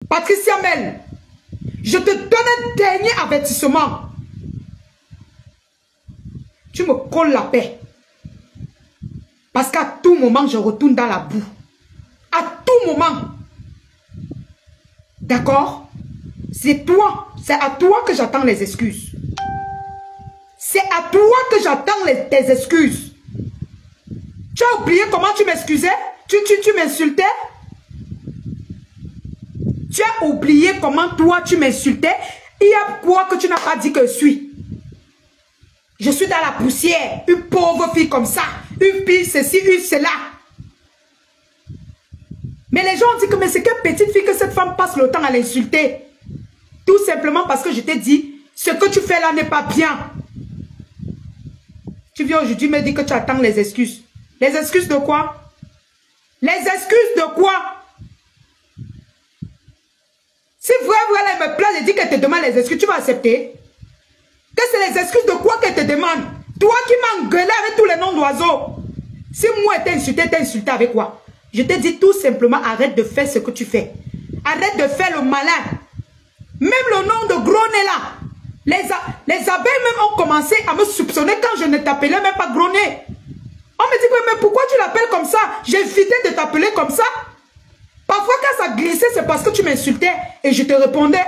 Patricia Mel, je te donne un dernier avertissement. Tu me colles la paix. Parce qu'à tout moment, je retourne dans la boue. À tout moment. D'accord? C'est toi. C'est à toi que j'attends les excuses. C'est à toi que j'attends tes excuses. Tu as oublié comment tu m'excusais? Tu m'insultais? Tu as oublié comment toi tu m'insultais? Il y a quoi que tu n'as pas dit que je suis? Je suis dans la poussière. Une pauvre fille comme ça. Une fille ceci, une cela. Mais les gens ont dit que mais c'est quelle petite fille que cette femme passe le temps à l'insulter. Tout simplement parce que je t'ai dit, ce que tu fais là n'est pas bien. Tu viens aujourd'hui me dire que tu attends les excuses. Les excuses de quoi? Les excuses de quoi? Si vraiment elle me plaît, je dis qu'elle te demande les excuses, tu vas accepter? Que c'est les excuses de quoi qu'elle te demande? Toi qui m'as engueulé avec tous les noms d'oiseaux. Si moi t'ai insulté avec quoi? Je te dis tout simplement, arrête de faire ce que tu fais. Arrête de faire le malin. Même le nom de gros nez là. Les abeilles même ont commencé à me soupçonner quand je ne t'appelais même pas gros nez. On me dit, mais pourquoi tu l'appelles comme ça? J'ai évité de t'appeler comme ça. Parfois quand ça glissait, c'est parce que tu m'insultais et je te répondais.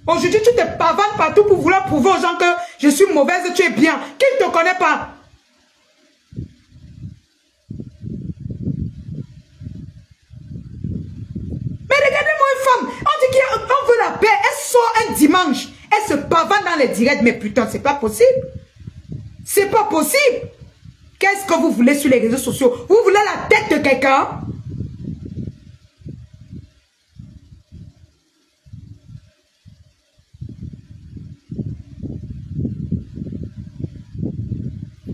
Aujourd'hui, tu te pavanes partout pour vouloir prouver aux gens que je suis mauvaise et tu es bien. Qui ne te connaît pas? Mais regardez-moi une femme. On dit qu'on veut la paix. Elle sort un dimanche. Elle se pavane dans les directs. Mais putain, c'est pas possible. C'est pas possible. Qu'est-ce que vous voulez sur les réseaux sociaux? Vous voulez la tête de quelqu'un?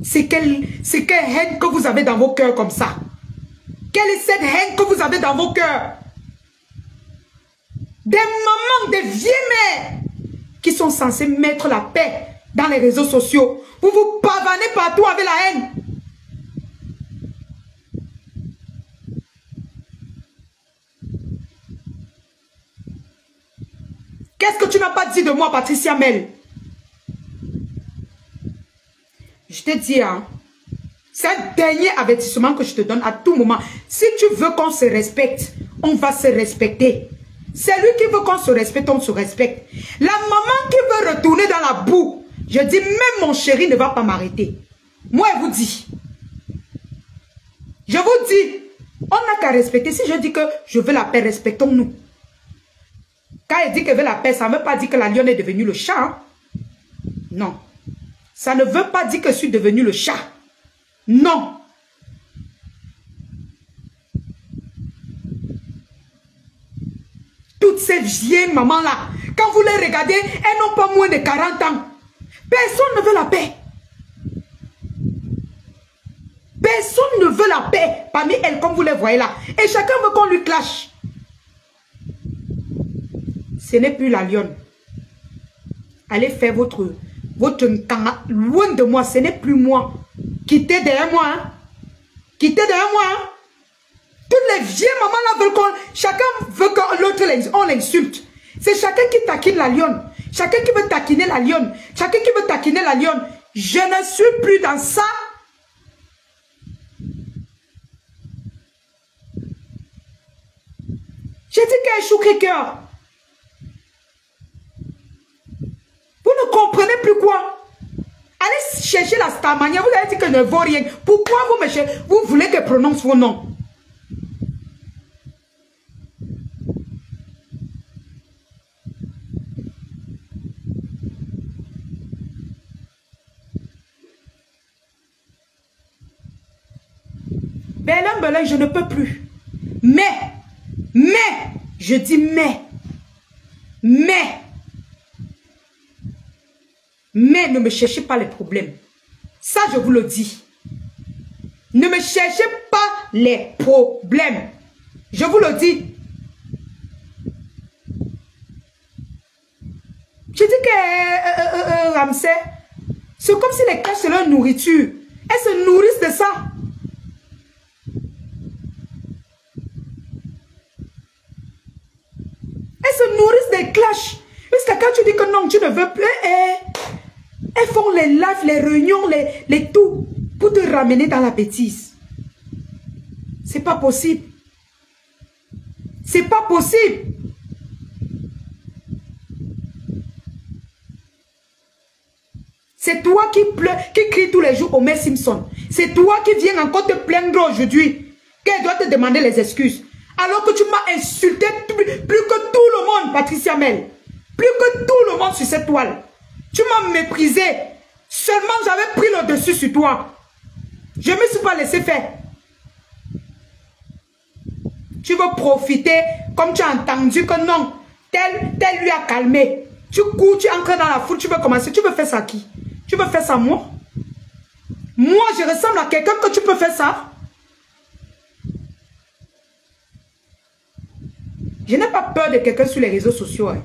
C'est quelle haine que vous avez dans vos cœurs comme ça? Quelle est cette haine que vous avez dans vos cœurs? Des mamans, des vieilles mères qui sont censées mettre la paix dans les réseaux sociaux. Vous vous pavanez partout avec la haine. Qu'est-ce que tu n'as pas dit de moi, Patricia Mel? Je te dis, hein, c'est un dernier avertissement que je te donne à tout moment. Si tu veux qu'on se respecte, on va se respecter. C'est lui qui veut qu'on se respecte, on se respecte. La maman qui veut retourner dans la boue, je dis, même mon chéri ne va pas m'arrêter. Moi, je vous dis. Je vous dis, on n'a qu'à respecter. Si je dis que je veux la paix, respectons-nous. Quand elle dit qu'elle veut la paix, ça ne veut pas dire que la lionne est devenue le chat. Hein? Non. Ça ne veut pas dire que je suis devenu le chat. Non. Toutes ces vieilles mamans-là, quand vous les regardez, elles n'ont pas moins de 40 ans. Personne ne veut la paix. Personne ne veut la paix parmi elles, comme vous les voyez là. Et chacun veut qu'on lui clash. Ce n'est plus la lionne. Allez faire votre loin de moi, ce n'est plus moi. Quittez derrière moi. Hein. Quittez derrière moi. Hein. Toutes les vieilles mamans là veulent qu'on... Chacun veut que l'autre on l'insulte. C'est chacun qui taquine la lionne. Chacun qui veut taquiner la lionne. Chacun qui veut taquiner la lionne. Je ne suis plus dans ça. J'ai dit qu'elle échoue quelqu'un. Vous ne comprenez plus quoi? Allez chercher la Starmania. Vous avez dit que je ne vaux rien. Pourquoi vous voulez que je prononce vos noms? Belin, je ne peux plus. Mais, je dis mais, ne me cherchez pas les problèmes. Ça, je vous le dis. Ne me cherchez pas les problèmes. Je vous le dis. Je dis que Ramsey, c'est comme si les caches, c'est leur nourriture. Elles se nourrissent de ça. les clashs. Jusqu'à quand tu dis que non, tu ne veux plus. Elles font les lives, les réunions, les tout pour te ramener dans la bêtise. C'est pas possible. C'est pas possible. C'est toi qui pleure, qui crie tous les jours au Mère Simpson. C'est toi qui viens encore te plaindre aujourd'hui qu'elle doit te demander les excuses. Alors que tu m'as insulté plus que tout le monde, Patricia Mel. Plus que tout le monde sur cette toile. Tu m'as méprisé. Seulement j'avais pris le dessus sur toi. Je ne me suis pas laissé faire. Tu veux profiter, comme tu as entendu que non, tel lui a calmé. Tu cours, tu entres dans la foule, tu veux commencer. Tu veux faire ça à qui? Tu veux faire ça à moi? Moi, je ressemble à quelqu'un que tu peux faire ça? Je n'ai pas peur de quelqu'un sur les réseaux sociaux. Hein.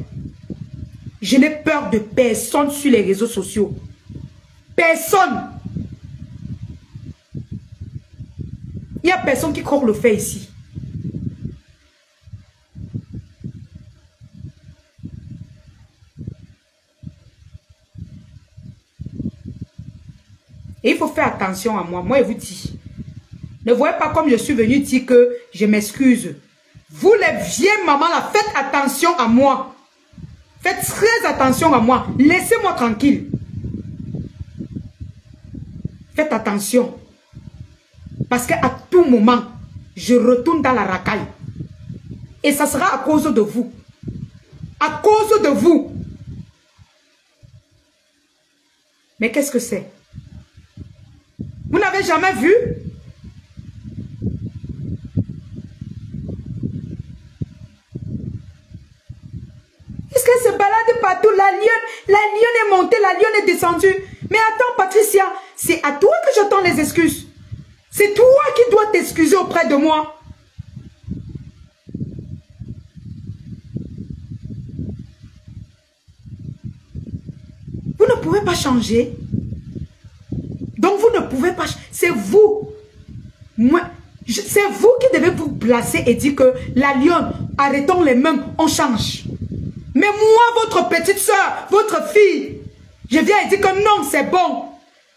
Je n'ai peur de personne sur les réseaux sociaux. Personne. Il n'y a personne qui croque le fait ici. Et il faut faire attention à moi. Moi, je vous dis. Ne voyez pas comme je suis venu dire que je m'excuse. Vous, les vieilles mamans, là, faites attention à moi. Faites très attention à moi. Laissez-moi tranquille. Faites attention. Parce qu'à tout moment, je retourne dans la racaille. Et ça sera à cause de vous. À cause de vous. Mais qu'est-ce que c'est? Vous n'avez jamais vu? Est-ce qu'elle se balade partout? La lionne est montée, la lionne est descendue. Mais attends, Patricia, c'est à toi que j'attends les excuses. C'est toi qui dois t'excuser auprès de moi. Vous ne pouvez pas changer. Donc vous ne pouvez pas... C'est vous. C'est vous qui devez vous placer et dire que la lionne, arrêtons les mains, on change. Mais moi, votre petite soeur, votre fille, je viens et dis que non, c'est bon.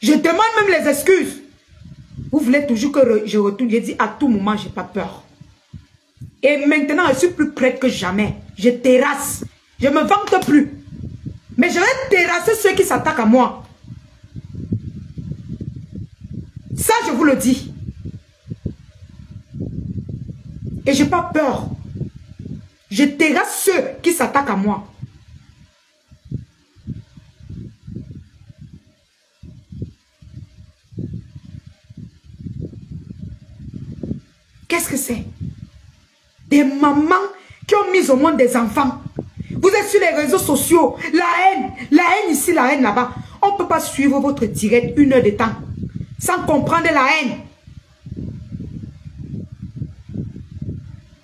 Je demande même les excuses. Vous voulez toujours que je retourne. Je dis à tout moment, je n'ai pas peur. Et maintenant, je suis plus prête que jamais. Je terrasse. Je ne me vante plus. Mais je vais terrasser ceux qui s'attaquent à moi. Ça, je vous le dis. Et je n'ai pas peur. Je terrasse ceux qui s'attaquent à moi. Qu'est-ce que c'est? Des mamans qui ont mis au monde des enfants. Vous êtes sur les réseaux sociaux. La haine ici, la haine là-bas. On ne peut pas suivre votre direct 1 heure de temps sans comprendre la haine.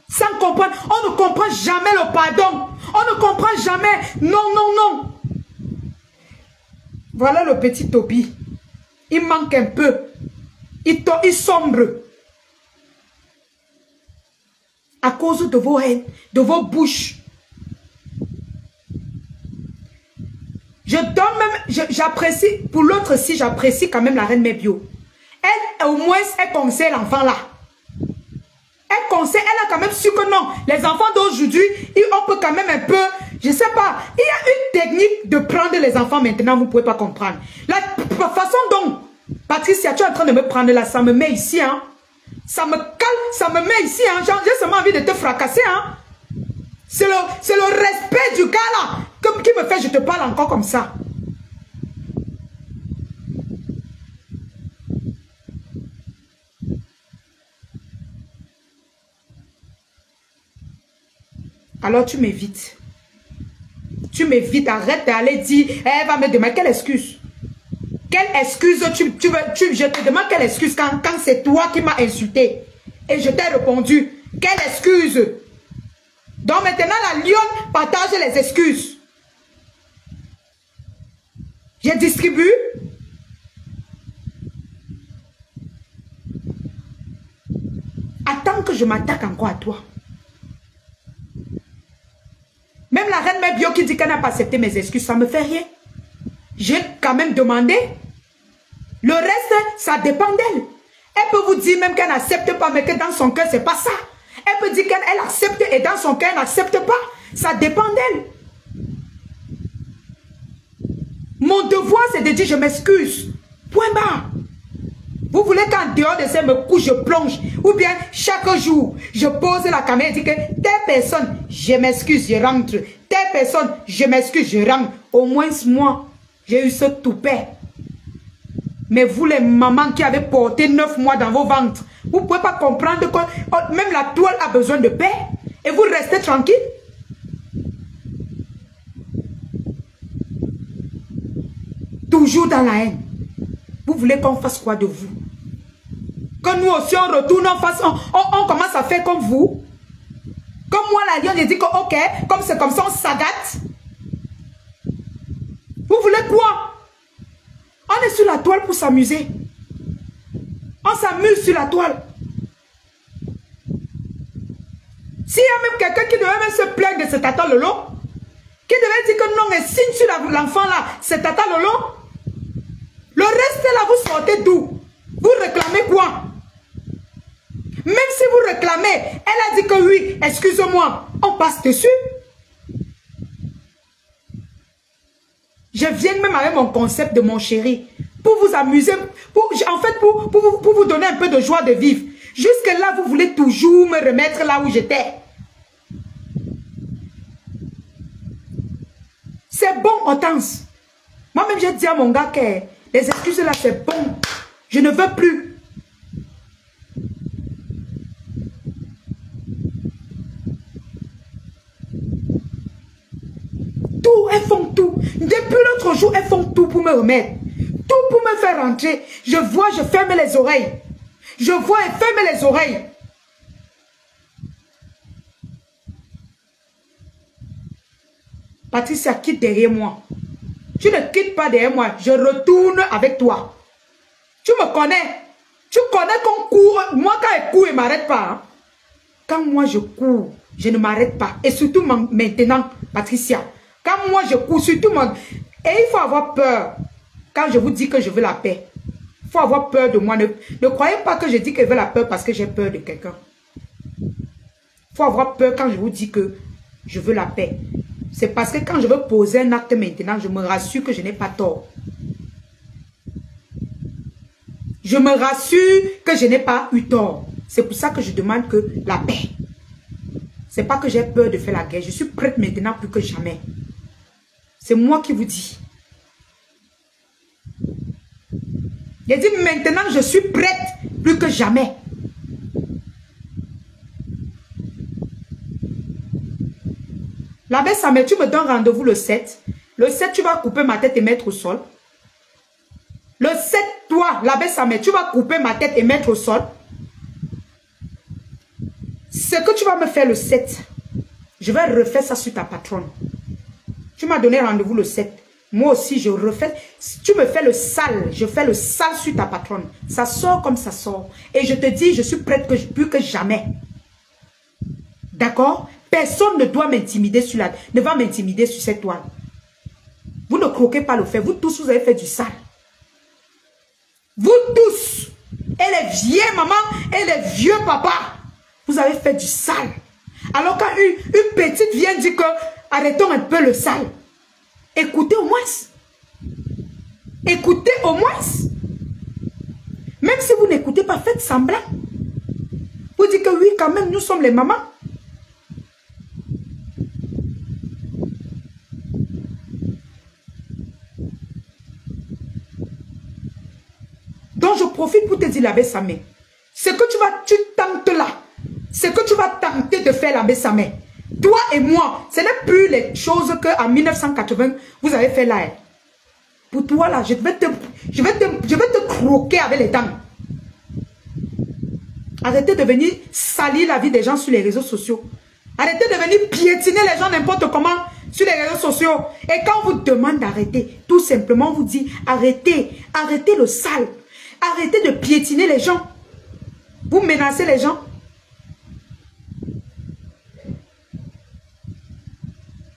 Sans comprendre. On ne comprend jamais le pardon. On ne comprend jamais. Non, non, non. Voilà le petit Toby. Il manque un peu. Il sombre. À cause de vos haines, de vos bouches. Je donne même, j'apprécie, pour l'autre si j'apprécie quand même la reine Mébio. Elle, au moins, elle conseille l'enfant là. Elle conseille, elle a quand même su que non, les enfants d'aujourd'hui, on peut quand même un peu, je sais pas, il y a une technique de prendre les enfants maintenant, vous ne pouvez pas comprendre. La façon dont, Patricia, tu es en train de me prendre là, ça me met ici, hein. Ça me cale, ça me met ici, hein. J'ai seulement envie de te fracasser, hein. C'est le respect du gars là qui me fait, je te parle encore comme ça. Alors tu m'évites. Tu m'évites, arrête d'aller dire, elle va me demander quelle excuse. Quelle excuse je te demande quelle excuse quand c'est toi qui m'as insulté. Et je t'ai répondu, quelle excuse? Donc maintenant la lionne partage les excuses. Je distribue. Attends que je m'attaque encore à toi. Mais Même la reine Mère Bio qui dit qu'elle n'a pas accepté mes excuses, ça ne me fait rien. J'ai quand même demandé. Le reste, ça dépend d'elle. Elle peut vous dire même qu'elle n'accepte pas, mais que dans son cœur, c'est pas ça. Elle peut dire qu'elle accepte et dans son cœur, elle n'accepte pas. Ça dépend d'elle. Mon devoir, c'est de dire je m'excuse. Point barre. Vous voulez qu'en dehors de ça, me couche, je plonge. Ou bien, chaque jour, je pose la caméra et dis que telle personne, je m'excuse, je rentre. Telle personne, je m'excuse, je rentre. Au moins, moi, j'ai eu ce toupet. Mais vous, les mamans qui avez porté 9 mois dans vos ventres, vous ne pouvez pas comprendre que même la toile a besoin de paix. Et vous restez tranquille. Toujours dans la haine. Vous voulez qu'on fasse quoi de vous? Que nous aussi on retourne, on commence à faire comme vous. Comme moi la lionne, j'ai dit que ok, comme c'est comme ça, on s'agate. Vous voulez quoi? On est sur la toile pour s'amuser. On s'amuse sur la toile. S'il y a même quelqu'un qui devait même se plaindre de ce tata Lolo, qui devait dire que non, mais signe sur l'enfant là, c'est tata Lolo. Le reste là, vous sortez d'où? Vous réclamez quoi? Même si vous réclamez, elle a dit que oui, excusez-moi, on passe dessus. Je viens même avec mon concept de mon chéri. Pour vous amuser, en fait, pour vous donner un peu de joie de vivre. Jusque là, vous voulez toujours me remettre là où j'étais. C'est bon, Hortense. Moi-même, j'ai dit à mon gars que les excuses là, c'est bon. Je ne veux plus. Tout, elles font tout. Depuis l'autre jour, elles font tout pour me remettre. Tout pour me faire rentrer. Je vois, je ferme les oreilles. Je vois et ferme les oreilles. Patricia, quitte derrière moi. Tu ne quittes pas derrière moi. Je retourne avec toi. Tu me connais. Tu connais qu'on court. Moi, quand elle court, elle ne m'arrête pas. Hein. Quand moi, je cours, je ne m'arrête pas. Et surtout maintenant, Patricia. Quand moi, je cours, surtout moi. Et il faut avoir peur. Quand je vous dis que je veux la paix. Il faut avoir peur de moi. Ne croyez pas que je dis que je veux la peur parce que j'ai peur de quelqu'un. Il faut avoir peur quand je vous dis que je veux la paix. C'est parce que quand je veux poser un acte maintenant, je me rassure que je n'ai pas tort. Je me rassure que je n'ai pas eu tort. C'est pour ça que je demande que la paix. C'est pas que j'ai peur de faire la guerre. Je suis prête maintenant plus que jamais. C'est moi qui vous dis. J'ai dit maintenant je suis prête plus que jamais. L'abbé Samet, tu me donnes rendez-vous le 7. Le 7, tu vas couper ma tête et mettre au sol. Le 7, toi, l'abbé Samet, tu vas couper ma tête et mettre au sol. Ce que tu vas me faire le 7, je vais refaire ça sur ta patronne. Tu m'as donné rendez-vous le 7. Moi aussi, je refais. Si tu me fais le sale, je fais le sale sur ta patronne. Ça sort comme ça sort. Et je te dis, je suis prête plus que jamais. D'accord? Personne ne doit m'intimider ne va m'intimider sur cette toile. Vous ne croquez pas le fait. Vous tous, vous avez fait du sale. Vous tous, et les vieilles mamans et les vieux papas, vous avez fait du sale. Alors quand une petite vient dire que arrêtons un peu le sale. Écoutez au moins. Écoutez au moins. Même si vous n'écoutez pas, faites semblant. Vous dites que oui, quand même, nous sommes les mamans. Donc je profite pour te dire l'abbé Samé. Ce que tu tentes là, ce que tu vas tenter de faire l'abbé Samé, toi et moi, ce n'est plus les choses qu'en 1980, vous avez fait là. Pour toi là, je vais te croquer avec les dents. Arrêtez de venir salir la vie des gens sur les réseaux sociaux. Arrêtez de venir piétiner les gens n'importe comment sur les réseaux sociaux. Et quand on vous demande d'arrêter, tout simplement on vous dit arrêtez, arrêtez le sale. Arrêtez de piétiner les gens. Vous menacez les gens.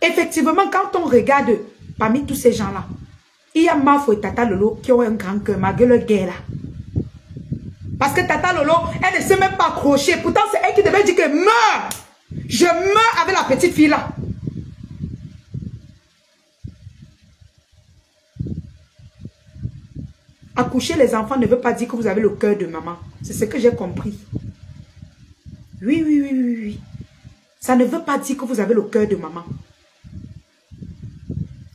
Effectivement, quand on regarde parmi tous ces gens-là, il y a Mafo et Tata Lolo qui ont un grand cœur, malgré leur guerre là. Parce que Tata Lolo, elle ne sait même pas accrocher. Pourtant, c'est elle qui devait dire que meurs. Je meurs avec la petite fille là. Accoucher les enfants ne veut pas dire que vous avez le cœur de maman. C'est ce que j'ai compris. Oui. Ça ne veut pas dire que vous avez le cœur de maman.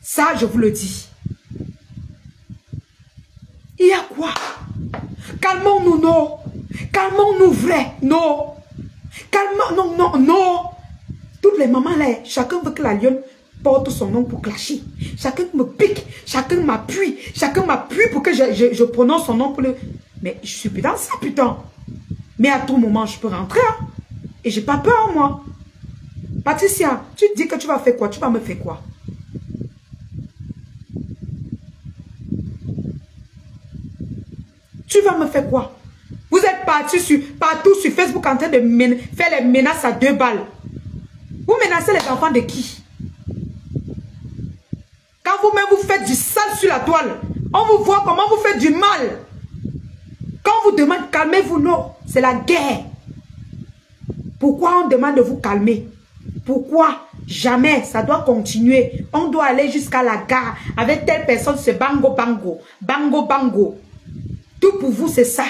Ça, je vous le dis. Il y a quoi? Calmons-nous, non. Calmons-nous, vrai, non. Calmons, non. Toutes les mamans là, chacun veut que la lionne porte son nom pour clasher. Chacun me pique, chacun m'appuie pour que je prononce son nom pour le... Mais je suis plus dans ça, putain. Mais à tout moment, je peux rentrer. Hein? Et j'ai pas peur, moi. Patricia, tu dis que tu vas faire quoi? Tu vas me faire quoi? Tu vas me faire quoi? Vous êtes partout sur Facebook en train de faire les menaces à 2 balles. Vous menacez les enfants de qui? Quand vous-même vous faites du sale sur la toile, on vous voit comment vous faites du mal. Quand on vous demande calmez-vous, non, c'est la guerre. Pourquoi on demande de vous calmer? Pourquoi? Jamais, ça doit continuer. On doit aller jusqu'à la gare avec telle personne, c'est bango. Tout pour vous, c'est ça.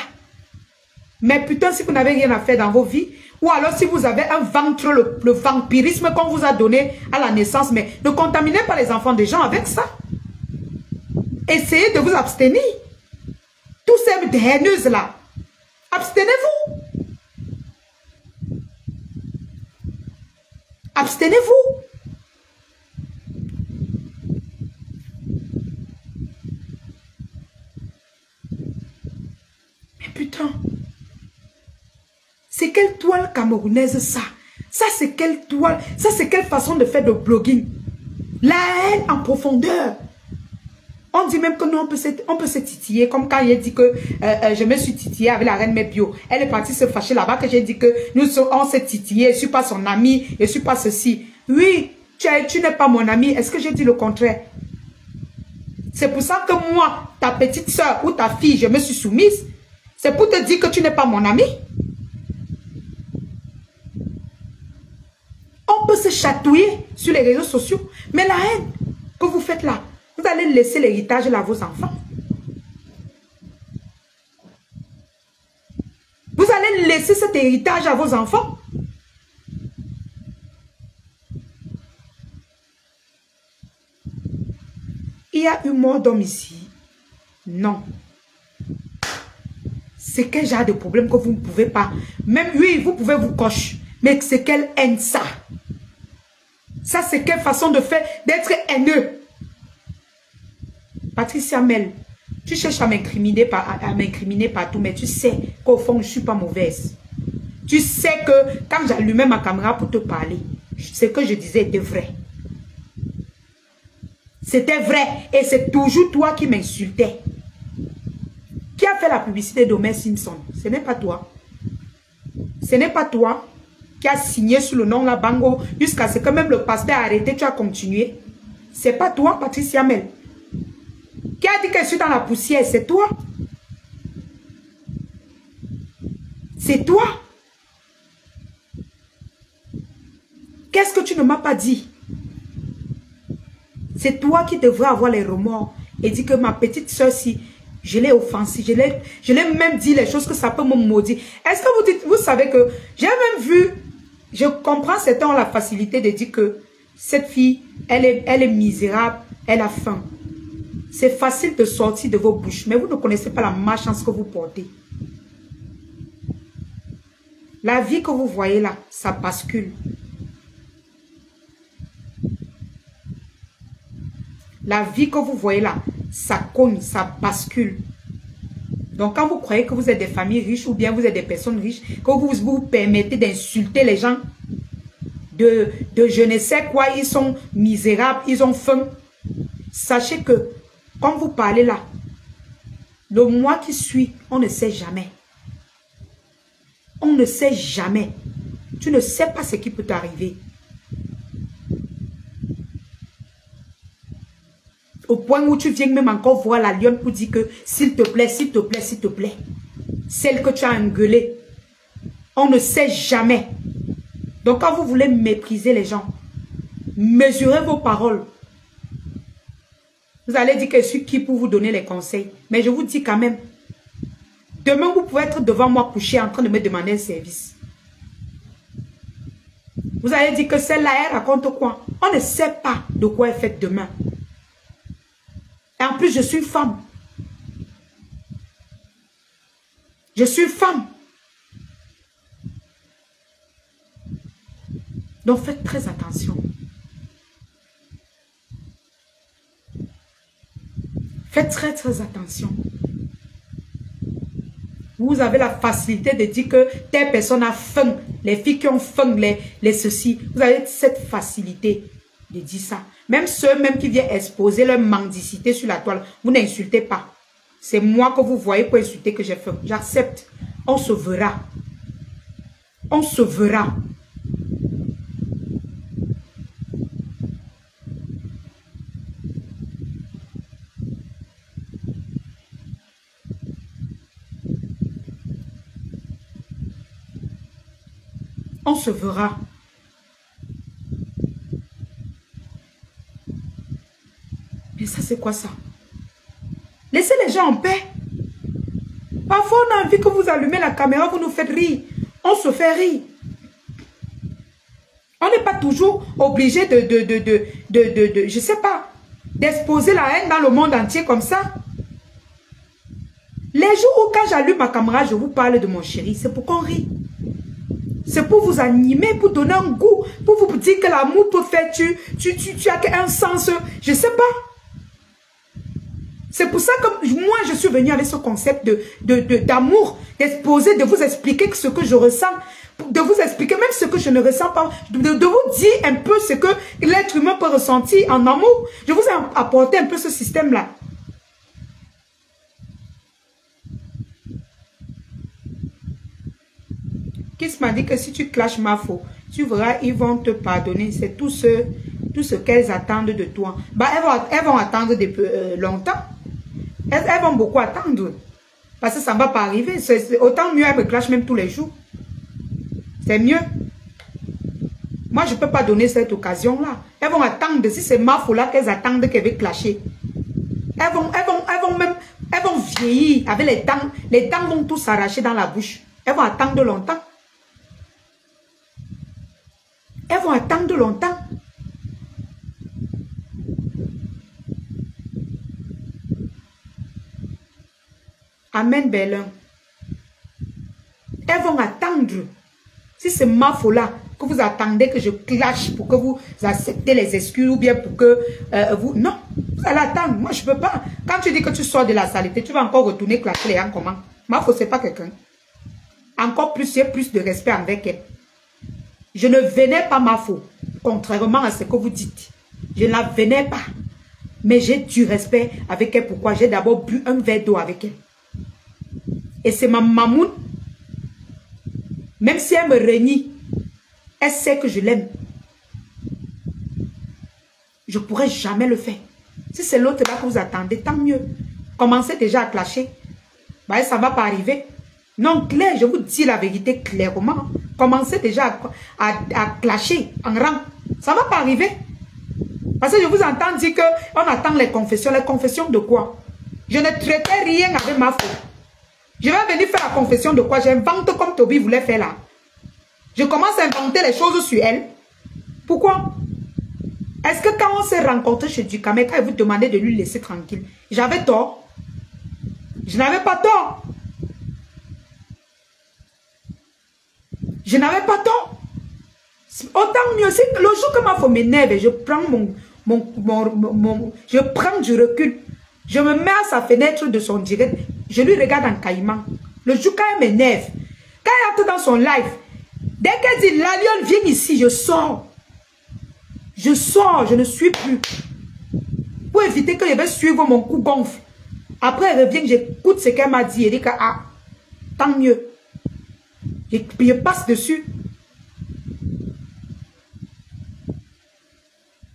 Mais putain, si vous n'avez rien à faire dans vos vies, ou alors si vous avez un ventre, le vampirisme qu'on vous a donné à la naissance, mais ne contaminez pas les enfants des gens avec ça. Essayez de vous abstenir. Tous ces haineuses là, abstenez-vous. Abstenez-vous. Mais putain, c'est quelle toile camerounaise ça? Ça c'est quelle toile? Ça c'est quelle façon de faire de blogging? La haine en profondeur. On dit même que nous, on peut se titiller, comme quand il a dit que je me suis titillée avec la reine Mébio. Elle est partie se fâcher là-bas, que j'ai dit que on s'est titillé, je ne suis pas son amie, je ne suis pas ceci. Oui, tu n'es pas mon ami. Est-ce que j'ai dit le contraire? C'est pour ça que moi, ta petite soeur ou ta fille, je me suis soumise. C'est pour te dire que tu n'es pas mon ami. On peut se chatouiller sur les réseaux sociaux, mais la haine que vous faites là, vous allez laisser l'héritage là à vos enfants. Vous allez laisser cet héritage à vos enfants. Il y a eu mort d'homme ici? Non. C'est quel genre de problème que vous ne pouvez pas... Même, oui, vous pouvez vous cocher. Mais c'est quelle haine ça? Ça, c'est quelle façon de faire, d'être haineux? Patricia Mel, tu cherches à m'incriminer partout, mais tu sais qu'au fond, je ne suis pas mauvaise. Tu sais que quand j'allumais ma caméra pour te parler, ce que je disais était vrai. C'était vrai et c'est toujours toi qui m'insultais. Qui a fait la publicité d'Homer Simpson? Ce n'est pas toi. Ce n'est pas toi qui a signé sous le nom la Bango jusqu'à ce que même le pasteur a arrêté, tu as continué. C'est pas toi, Patricia Mel. Qui a dit que je suis dans la poussière? C'est toi. C'est toi. Qu'est-ce que tu ne m'as pas dit? C'est toi qui devrais avoir les remords et dire que ma petite soeur, si je l'ai offensée, je l'ai même dit les choses que ça peut me maudire. Est-ce que vous savez que j'ai même vu, je comprends certains ont la facilité de dire que cette fille, elle est misérable, elle a faim. C'est facile de sortir de vos bouches, mais vous ne connaissez pas la malchance que vous portez. La vie que vous voyez là, ça bascule. La vie que vous voyez là, ça cogne, ça bascule. Donc quand vous croyez que vous êtes des familles riches ou bien vous êtes des personnes riches, que vous vous permettez d'insulter les gens, de je ne sais quoi, ils sont misérables, ils ont faim. Sachez que quand vous parlez là, le mois qui suit, on ne sait jamais. On ne sait jamais. Tu ne sais pas ce qui peut t'arriver. au point où tu viens même encore voir la lionne pour dire que s'il te plaît, s'il te plaît, s'il te plaît. Celle que tu as engueulée. On ne sait jamais. Donc quand vous voulez mépriser les gens, mesurez vos paroles. Vous allez dire que je suis qui pour vous donner les conseils. Mais je vous dis quand même, demain vous pouvez être devant moi couché en train de me demander un service. Vous allez dire que celle-là, elle raconte quoi? On ne sait pas de quoi elle fait demain. Et en plus, je suis une femme. Je suis une femme. Donc faites très attention. Faites très très attention. Vous avez la facilité de dire que telle personne a faim. Les filles qui ont faim, les ceci. Vous avez cette facilité de dire ça. Même ceux même qui viennent exposer leur mendicité sur la toile, vous n'insultez pas. C'est moi que vous voyez pour insulter que j'ai faim. J'accepte. On se verra. On se verra. On se verra. Mais ça, c'est quoi ça? Laissez les gens en paix. Parfois, on a envie que vous allumez la caméra, vous nous faites rire. On se fait rire. On n'est pas toujours obligé je sais pas, d'exposer la haine dans le monde entier comme ça. Les jours où quand j'allume ma caméra, je vous parle de mon chéri, c'est pour qu'on rit. C'est pour vous animer, pour donner un goût, pour vous dire que l'amour peut faire, tu as un sens, je sais pas. C'est pour ça que moi, je suis venue avec ce concept d'amour, d'exposer, de vous expliquer ce que je ressens, de vous expliquer même ce que je ne ressens pas, de vous dire un peu ce que l'être humain peut ressentir en amour. Je vous ai apporté un peu ce système-là. Kiss m'a dit que si tu clashes Mafo, tu verras, ils vont te pardonner. C'est tout ce qu'elles attendent de toi. Bah, elles vont attendre longtemps. Elles vont beaucoup attendre. Parce que ça ne va pas arriver. Autant mieux, elles me clashent même tous les jours. C'est mieux. Moi, je ne peux pas donner cette occasion-là. Elles vont attendre. Si c'est Mafo là qu'elles attendent qu'elles vont clasher. Elles vont vieillir avec les dents. Les dents vont tous s'arracher dans la bouche. Elles vont attendre longtemps. Elles vont attendre longtemps. Amen, Bellin. Elles vont attendre. Si c'est ma faute là, que vous attendez que je clash pour que vous acceptez les excuses ou bien pour que vous... Non, vous allez attendre. Moi, je ne peux pas. Quand tu dis que tu sors de la saleté, tu vas encore retourner clasher les gens comment? Ma faute, ce n'est pas quelqu'un. Encore plus, j'ai plus de respect avec elle. Je ne venais pas ma faute, contrairement à ce que vous dites. Je ne la venais pas. Mais j'ai du respect avec elle. Pourquoi? J'ai d'abord bu un verre d'eau avec elle. Et c'est ma mamoune. Même si elle me renie, elle sait que je l'aime. Je ne pourrais jamais le faire. Si c'est l'autre là que vous attendez, tant mieux. Commencez déjà à clasher. Bah, ça ne va pas arriver. Non, clair, je vous dis la vérité clairement. Commencez déjà à clasher en rang. Ça ne va pas arriver. Parce que je vous entends dire qu'on attend les confessions. Les confessions de quoi? Je ne traitais rien avec ma faute. Je vais venir faire la confession de quoi? J'invente comme Toby voulait faire là. Je commence à inventer les choses sur elle. Pourquoi? Est-ce que quand on s'est rencontré chez Ducamé, quand il vous demandait de lui laisser tranquille, j'avais tort? Je n'avais pas tort. Je n'avais pas tort. Autant mieux. Le jour que ma femme m'énerve, je prends je prends du recul. Je me mets à sa fenêtre de son direct. Je lui regarde en caïman. Le jour quand elle m'énerve, quand elle entre dans son live, dès qu'elle dit la lionne viens ici, je sors. Je sors, je ne suis plus. Pour éviter que je vais suivre mon coup gonfle. Après elle revient, j'écoute ce qu'elle m'a dit. Elle dit que ah, tant mieux. Je passe dessus.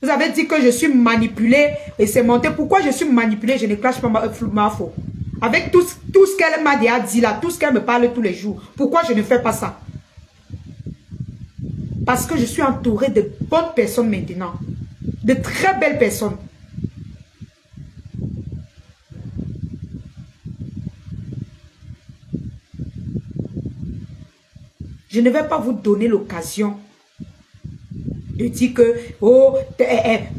Vous avez dit que je suis manipulée et c'est monté. Pourquoi je suis manipulée? Je ne clash pas ma faute. Avec tout ce qu'elle m'a déjà dit là, tout ce qu'elle me parle tous les jours. Pourquoi je ne fais pas ça? Parce que je suis entourée de bonnes personnes maintenant. De très belles personnes. Je ne vais pas vous donner l'occasion de dire que oh,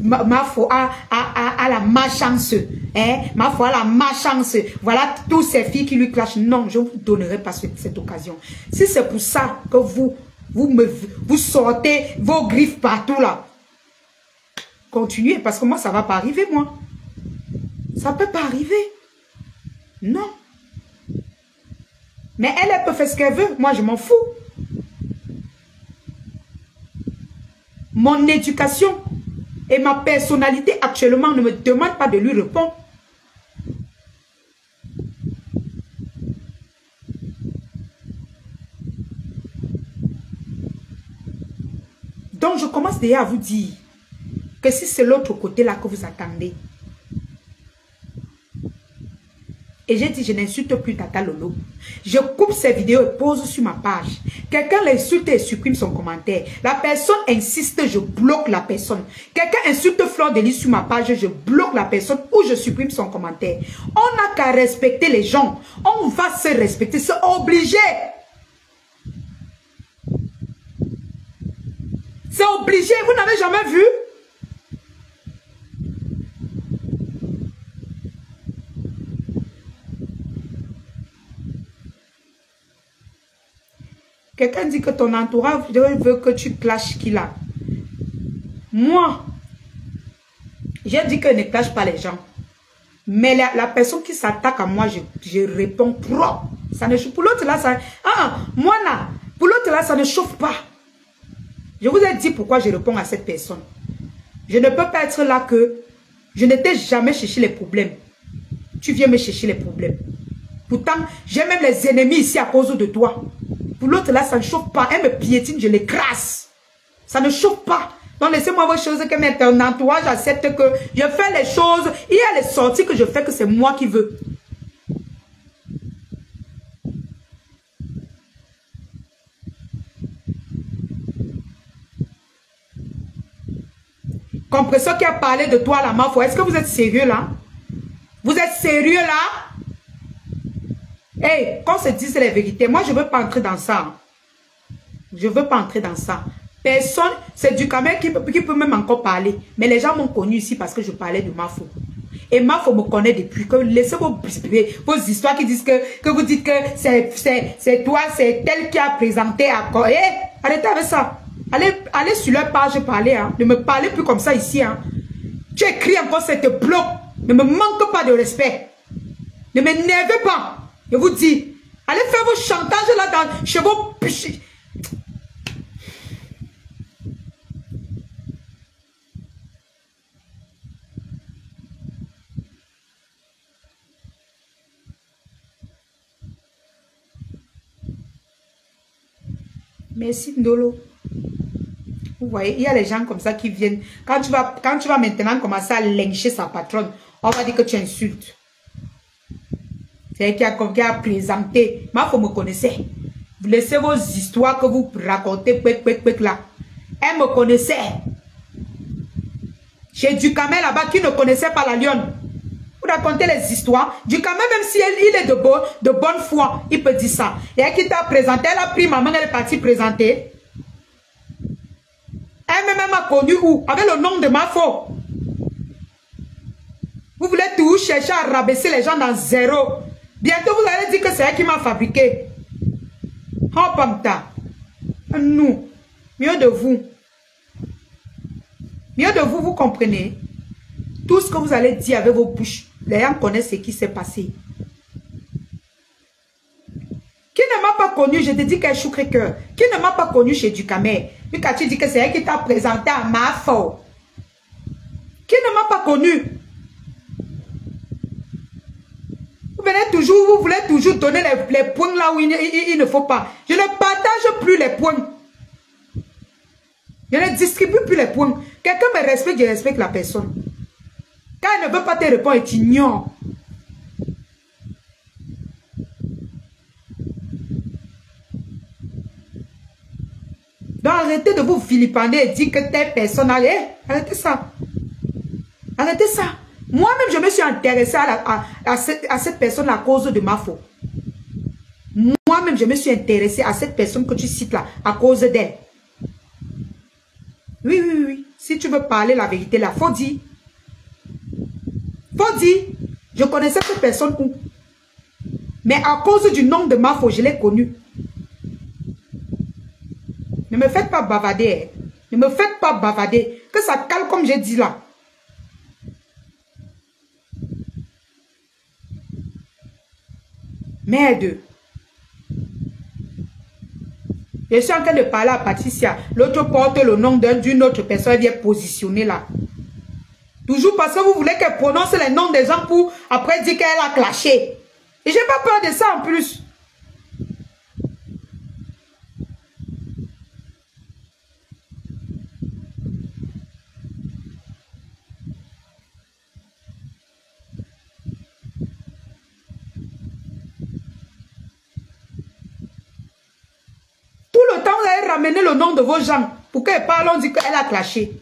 ma foi a la malchance. Ma foi a la malchance. Voilà toutes ces filles qui lui clashent. Non, je ne vous donnerai pas cette occasion. Si c'est pour ça que vous sortez vos griffes partout là, continuez parce que moi ça ne va pas arriver moi. Ça ne peut pas arriver. Non. Mais elle peut faire ce qu'elle veut. Moi je m'en fous. Mon éducation et ma personnalité actuellement ne me demandent pas de lui répondre. Donc je commence déjà à vous dire que si c'est l'autre côté là que vous attendez. Et j'ai dit, je n'insulte plus Tata Lolo. Je coupe ces vidéos et pose sur ma page. Quelqu'un l'insulte et supprime son commentaire. La personne insiste, je bloque la personne. Quelqu'un insulte Fleur de Lys sur ma page, je bloque la personne ou je supprime son commentaire. On n'a qu'à respecter les gens. On va se respecter, c'est obligé. C'est obligé, vous n'avez jamais vu? Quelqu'un dit que ton entourage veut que tu clashes qui là. Moi, j'ai dit que ne clash pas les gens. Mais la personne qui s'attaque à moi, je réponds trop. Ça ne, pour l'autre là, ça... moi là, pour l'autre là, ça ne chauffe pas. Je vous ai dit pourquoi je réponds à cette personne. Je ne peux pas être là que je n'étais jamais cherché les problèmes. Tu viens me chercher les problèmes. Pourtant, j'ai même les ennemis ici à cause de toi. Pour l'autre là, ça ne chauffe pas. Elle me piétine, je l'écrase. Ça ne chauffe pas. Donc laissez-moi vos choses que mon entourage accepte que je fais les choses. Il y a les sorties que je fais que c'est moi qui veux. Compresseur qui a parlé de toi là, ma foi. Est-ce que vous êtes sérieux là? Vous êtes sérieux là? Hey, qu'on se dise les vérités. Moi, je ne veux pas entrer dans ça. Je ne veux pas entrer dans ça. Personne, c'est du caméra qui peut même encore parler. Mais les gens m'ont connu ici parce que je parlais de Mafo. Et Mafo me connaît depuis. Que laissez vos histoires qui disent que vous dites que c'est toi, c'est elle qui a présenté à quoi. Hey, arrêtez avec ça. Allez sur leur page parler. Hein. Ne me parlez plus comme ça ici. Hein. Tu écris encore cette bloc. Ne me manque pas de respect. Ne m'énervez pas. Je vous dis, allez faire vos chantages là chez vos pichis. Merci Ndolo. Vous voyez, il y a les gens comme ça qui viennent. Quand tu vas maintenant commencer à lyncher sa patronne, on va dire que tu insultes. C'est qui a présenté. Ma faut me connaissait. Vous laissez vos histoires que vous racontez là. Elle me connaissait. J'ai du camel là-bas qui ne connaissait pas la lionne. Vous racontez les histoires. Du camel, même si il est de bonne foi, il peut dire ça. Et elle qui t'a présenté, elle a pris maman, elle est partie présenter. Elle m'a connu où? Avec le nom de ma foi. Vous voulez toujours chercher à rabaisser les gens dans zéro. Bientôt, vous allez dire que c'est elle qui m'a fabriqué. Oh, Pamta. Nous, mieux de vous. Mieux de vous, vous comprenez. Tout ce que vous allez dire avec vos bouches, les gens connaissent ce qui s'est passé. Qui ne m'a pas connu, je te dis qu'elle choucre cœur. Qui ne m'a pas connu chez Ducamel. Mais quand tu dis que c'est elle qui t'a présenté à ma faute. Qui ne m'a pas connu. Vous voulez toujours donner les points là où il ne faut pas. Je ne partage plus les points. Je ne distribue plus les points. Quelqu'un me respecte, je respecte la personne. Quand elle ne veut pas te répondre, elle t'ignore. Donc arrêtez de vous vilipender et dire que telle personne a... arrêtez ça. Arrêtez ça. Moi-même, je me suis intéressée à cette personne à cause de ma faute. Moi-même, je me suis intéressée à cette personne que tu cites là, à cause d'elle. Oui, oui, oui. Si tu veux parler la vérité là, faut dire. Faut dire. Je connaissais cette personne où. Mais à cause du nom de ma faute, je l'ai connue. Ne me faites pas bavader. Ne me faites pas bavader. Que ça cale comme j'ai dit là. Merde. Je suis en train de parler à Patricia. L'autre porte le nom d'une autre personne. Elle vient positionner là. Toujours parce que vous voulez qu'elle prononce les noms des gens pour après dire qu'elle a clashé. Et j'ai pas peur de ça en plus. Tout le temps, vous allez ramener le nom de vos gens pour qu'elle parle, on dit qu'elle a clashé.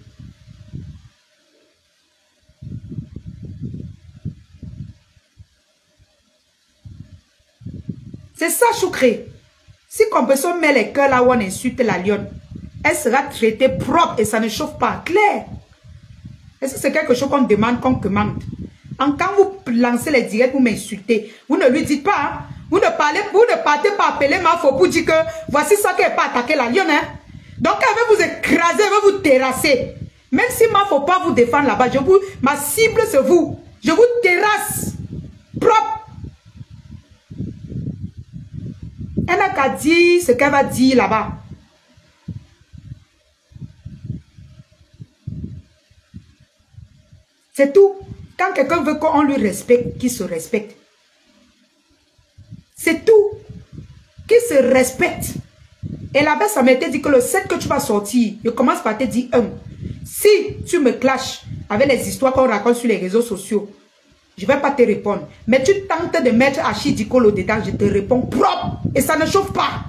C'est ça, Choukré. Si comme personne met les cœurs là où on insulte la lionne, elle sera traitée propre et ça ne chauffe pas. Clair. Est-ce que c'est quelque chose qu'on demande, qu'on commande? Quand vous lancez les directs, vous m'insultez. Vous ne lui dites pas, hein? Vous ne partez pas appeler ma faute pour dire que voici ça qu'elle n'a pas attaqué la lionne. Hein? Donc elle veut vous écraser, elle veut vous terrasser. Même si ma faut pas vous défendre là-bas, ma cible c'est vous. Je vous terrasse. Propre. Elle n'a qu'à dire ce qu'elle va dire là-bas. C'est tout. Quand quelqu'un veut qu'on lui respecte, qu'il se respecte. C'est tout. Qu'il se respecte. Et là-bas, ça m'était dit que le 7 que tu vas sortir, je commence par te dire 1. Si tu me clashes avec les histoires qu'on raconte sur les réseaux sociaux, je ne vais pas te répondre. Mais tu tentes de mettre Achille Dikolo dedans, je te réponds propre. Et ça ne chauffe pas.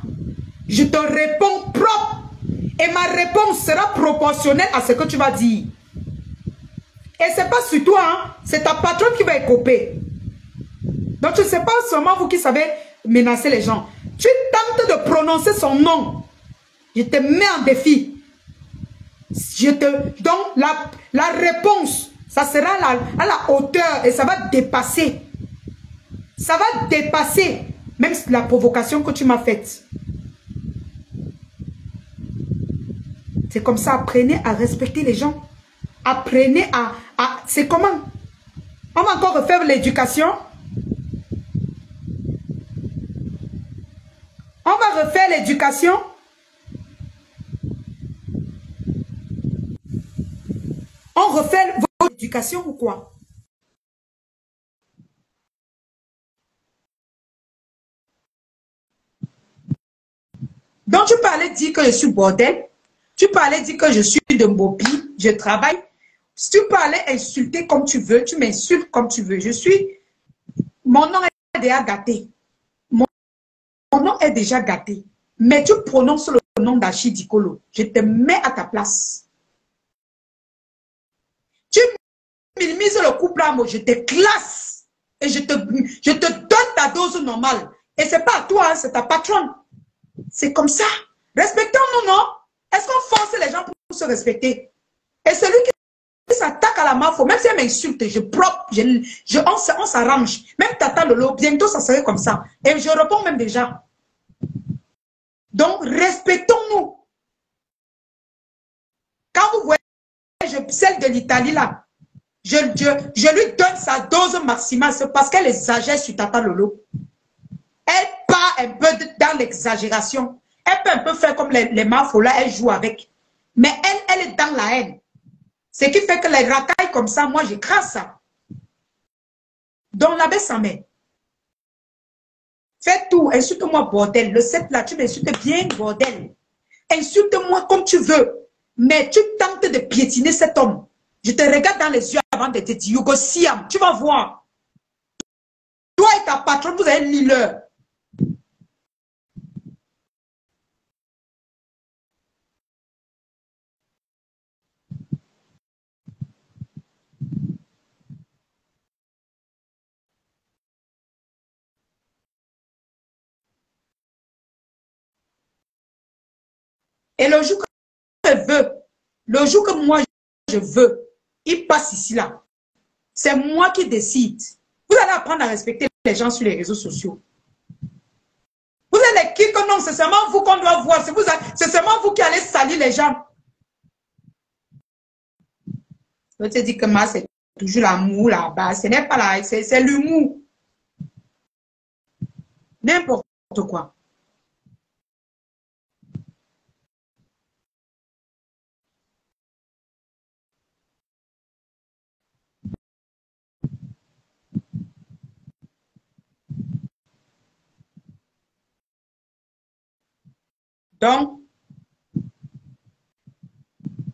Je te réponds propre. Et ma réponse sera proportionnelle à ce que tu vas dire. Et ce n'est pas sur toi, hein? C'est ta patronne qui va écoper. Donc, ce n'est pas seulement vous qui savez menacer les gens. Tu tentes de prononcer son nom. Je te mets en défi. Donc, la réponse, ça sera à la hauteur et ça va dépasser. Ça va dépasser même la provocation que tu m'as faite. C'est comme ça, apprenez à respecter les gens. Apprenez à c'est comment? On va encore refaire l'éducation. On va refaire l'éducation. On refait votre éducation ou quoi? Donc tu parlais dire que je suis bordel. Tu parlais dire que je suis de Mbopi. Je travaille. Si tu parlais insulter comme tu veux, tu m'insultes comme tu veux. Mon nom est déjà gâté. Mon nom est déjà gâté. Mais tu prononces le nom d'Achille Dikolo. Je te mets à ta place. Tu minimises le couple à moi. Je te classe. Et je te donne ta dose normale. Et ce n'est pas à toi, hein, c'est ta patronne. C'est comme ça. Respectons-nous, non? Est-ce qu'on force les gens pour se respecter? Et celui qui s'attaque à la mafia, même si elle m'insulte, on s'arrange. Même Tata Lolo, bientôt ça serait comme ça. Et je réponds même déjà. Donc, respectons-nous. Quand vous voyez celle de l'Italie là, je lui donne sa dose maximale. C'est parce qu'elle exagère sur Tata Lolo. Elle part un peu dans l'exagération. Elle peut un peu faire comme les mafias là, elle joue avec. Mais elle est dans la haine. Ce qui fait que les racailles comme ça, moi j'écrase ça. Donc la baisse s'en met. Fais tout, insulte-moi bordel. Le 7 là, tu m'insultes bien bordel. Insulte-moi comme tu veux. Mais tu tentes de piétiner cet homme. Je te regarde dans les yeux avant de te dire, Yogo Siam, tu vas voir. Toi et ta patronne, vous avez mis l'heure. Et le jour que je veux, le jour que moi je veux, il passe ici là. C'est moi qui décide. Vous allez apprendre à respecter les gens sur les réseaux sociaux. Vous allez qui que non, c'est seulement vous qu'on doit voir. C'est seulement vous qui allez salir les gens. Je te dis que moi, c'est toujours l'amour là-bas. Ce n'est pas là, c'est l'humour. N'importe quoi. Donc,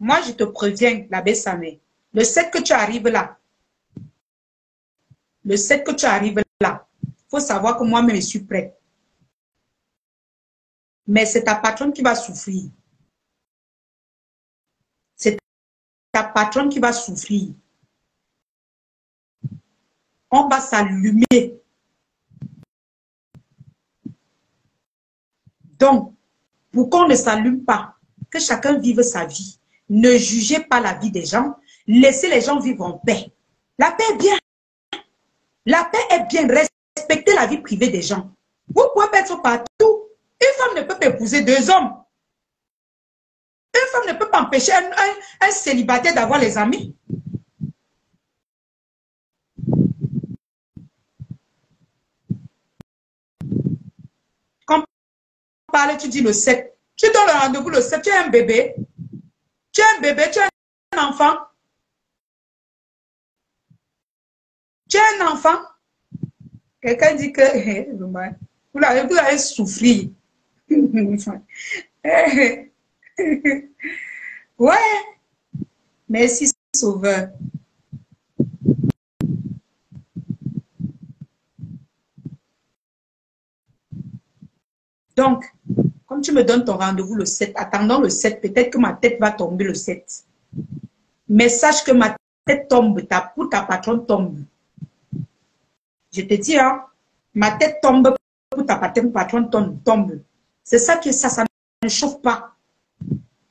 moi, je te préviens, l'abbé Samé, le 7 que tu arrives là, il faut savoir que moi-même, je suis prête. Mais c'est ta patronne qui va souffrir. C'est ta patronne qui va souffrir. On va s'allumer. Donc, pour qu'on ne s'allume pas, que chacun vive sa vie. Ne jugez pas la vie des gens. Laissez les gens vivre en paix. La paix est bien. La paix est bien. Respectez la vie privée des gens. Vous pouvez être partout. Une femme ne peut pas épouser deux hommes. Une femme ne peut pas empêcher un célibataire d'avoir les amis. Quand on parle, tu dis le 7. Tu donnes le rendez-vous le 7. Tu as un bébé. Tu as un bébé, tu as un enfant. Tu as un enfant. Quelqu'un dit que vous allez souffrir. Ouais. Merci, Sauveur. Donc, comme tu me donnes ton rendez-vous le 7, attendant le 7, peut-être que ma tête va tomber le 7. Mais sache que ma tête tombe, pour ta patronne tombe. Je te dis, hein, ma tête tombe pour ta patronne tombe. C'est ça que ça ne chauffe pas.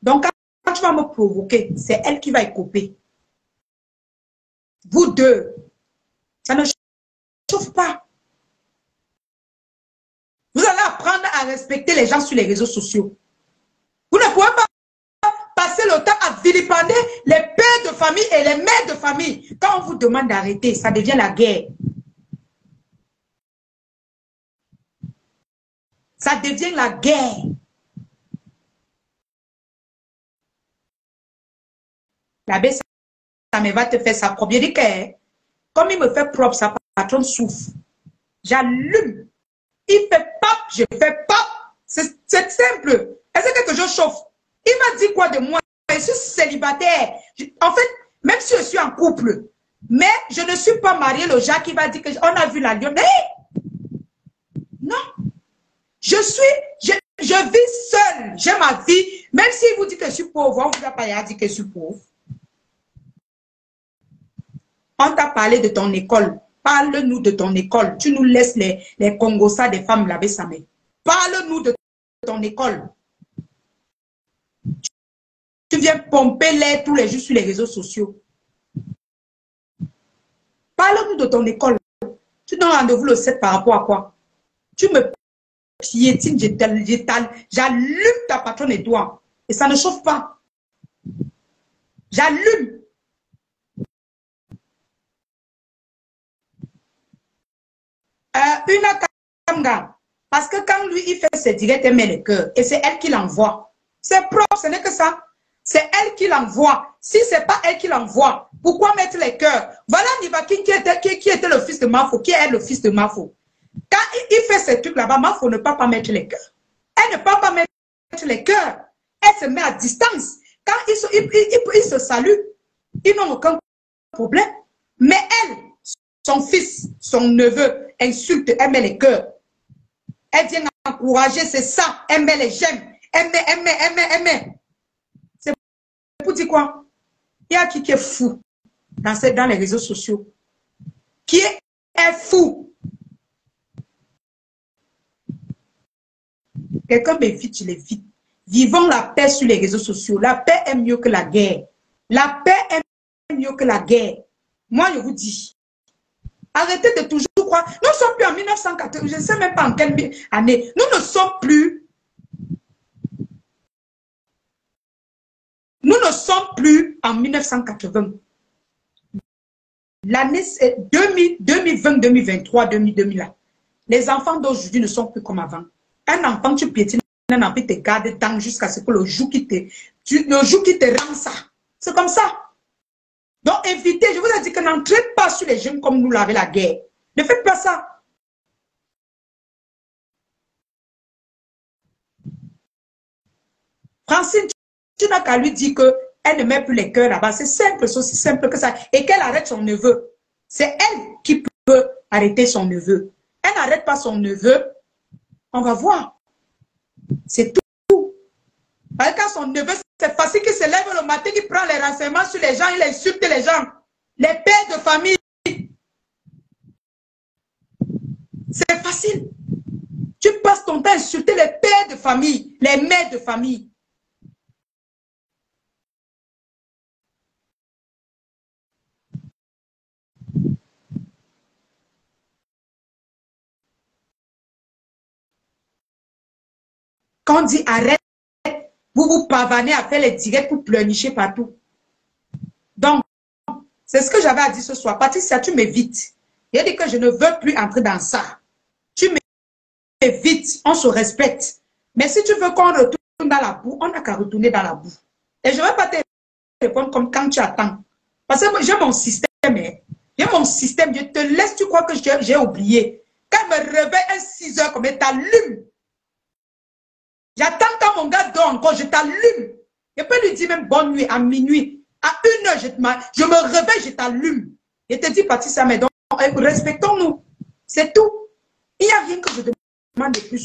Donc, quand tu vas me provoquer, c'est elle qui va écoper. Vous deux, ça ne chauffe pas. Vous allez apprendre à respecter les gens sur les réseaux sociaux. Vous ne pouvez pas passer le temps à vilipender les pères de famille et les mères de famille. Quand on vous demande d'arrêter, ça devient la guerre. Ça devient la guerre. L'abbé, ça me va te faire sa propre. Je dis que, comme il me fait propre, sa patronne souffre. J'allume. Il fait pop, je fais pop. C'est simple. Est-ce que je chauffe? Il m'a dit quoi de moi? Je suis célibataire. En fait, même si je suis en couple, mais je ne suis pas mariée, le Jacques qui va dire qu'on a vu la lionne. Non. Je vis seule. J'ai ma vie. Même s'il vous dit que je suis pauvre, on ne vous a pas dit que je suis pauvre. On t'a parlé de ton école. Parle-nous de ton école. Tu nous laisses les Congossas des femmes laver sa main. Parle-nous de ton école. Tu viens pomper l'air tous les jours sur les réseaux sociaux. Parle-nous de ton école. Tu donnes rendez-vous le 7 par rapport à quoi? Tu me piétines, j'allume ta patronne et toi. Et ça ne chauffe pas. J'allume. Une Kamga. Parce que quand lui, il fait ses directs, elle met le cœur. Et c'est elle qui l'envoie. C'est propre, ce n'est que ça. C'est elle qui l'envoie. Si ce n'est pas elle qui l'envoie, pourquoi mettre les cœurs? Voilà Nivakin qui était le fils de Mafo, qui est le fils de Mafo. Quand il fait ces trucs là-bas, Mafo ne peut pas mettre les cœurs. Elle ne peut pas mettre les cœurs. Elle se met à distance. Quand ils se saluent, ils n'ont aucun problème. Mais elle, son fils, son neveu, insulte, elle met les cœurs. Elle vient encourager, c'est ça. Elle met les j'aime. Elle met. C'est pour dire quoi? Il y a qui est fou dans les réseaux sociaux. Qui est fou? Quelqu'un m'évite, je l'évite. Vivons la paix sur les réseaux sociaux. La paix est mieux que la guerre. La paix est mieux que la guerre. Moi, je vous dis, arrêtez de toujours croire. Nous ne sommes plus en 1980, je ne sais même pas en quelle année. Nous ne sommes plus. Nous ne sommes plus en 1980. L'année 2020, 2023, 2000. Les enfants d'aujourd'hui ne sont plus comme avant. Un enfant, tu piétines un enfant, te garde tant jusqu'à ce que le jour qui te rend ça. C'est comme ça. Donc, évitez, je vous ai dit que n'entrez pas sur les jeunes comme nous l'avait la guerre. Ne faites pas ça. Francine, tu n'as qu'à lui dire qu'elle ne met plus les cœurs là-bas. C'est simple, c'est aussi simple que ça. Et qu'elle arrête son neveu. C'est elle qui peut arrêter son neveu. Elle n'arrête pas son neveu. On va voir. C'est tout. Parce que quand son neveu, c'est facile qu'il se lève le matin, qu'il prend les renseignements sur les gens, il insulte les gens. Les pères de famille. C'est facile. Tu passes ton temps à insulter les pères de famille, les mères de famille. Quand on dit arrête, vous vous pavanez à faire les directs pour pleurnicher partout. Donc, c'est ce que j'avais à dire ce soir. Patricia, tu m'évites. Il dit que je ne veux plus entrer dans ça. Tu m'évites, on se respecte. Mais si tu veux qu'on retourne dans la boue, on n'a qu'à retourner dans la boue. Et je ne vais pas te répondre comme quand tu attends. Parce que j'ai mon système. J'ai mon système. Je te laisse, tu crois que j'ai oublié. Quand je me réveille à 6 heures, comme t'allume. J'attends quand mon gars dort encore, je t'allume. Je peux lui dire même bonne nuit à minuit. À 1 heure, je me réveille, je t'allume. Je te dis, Patricia, mais donc, respectons-nous. C'est tout. Il n'y a rien que je demande de plus.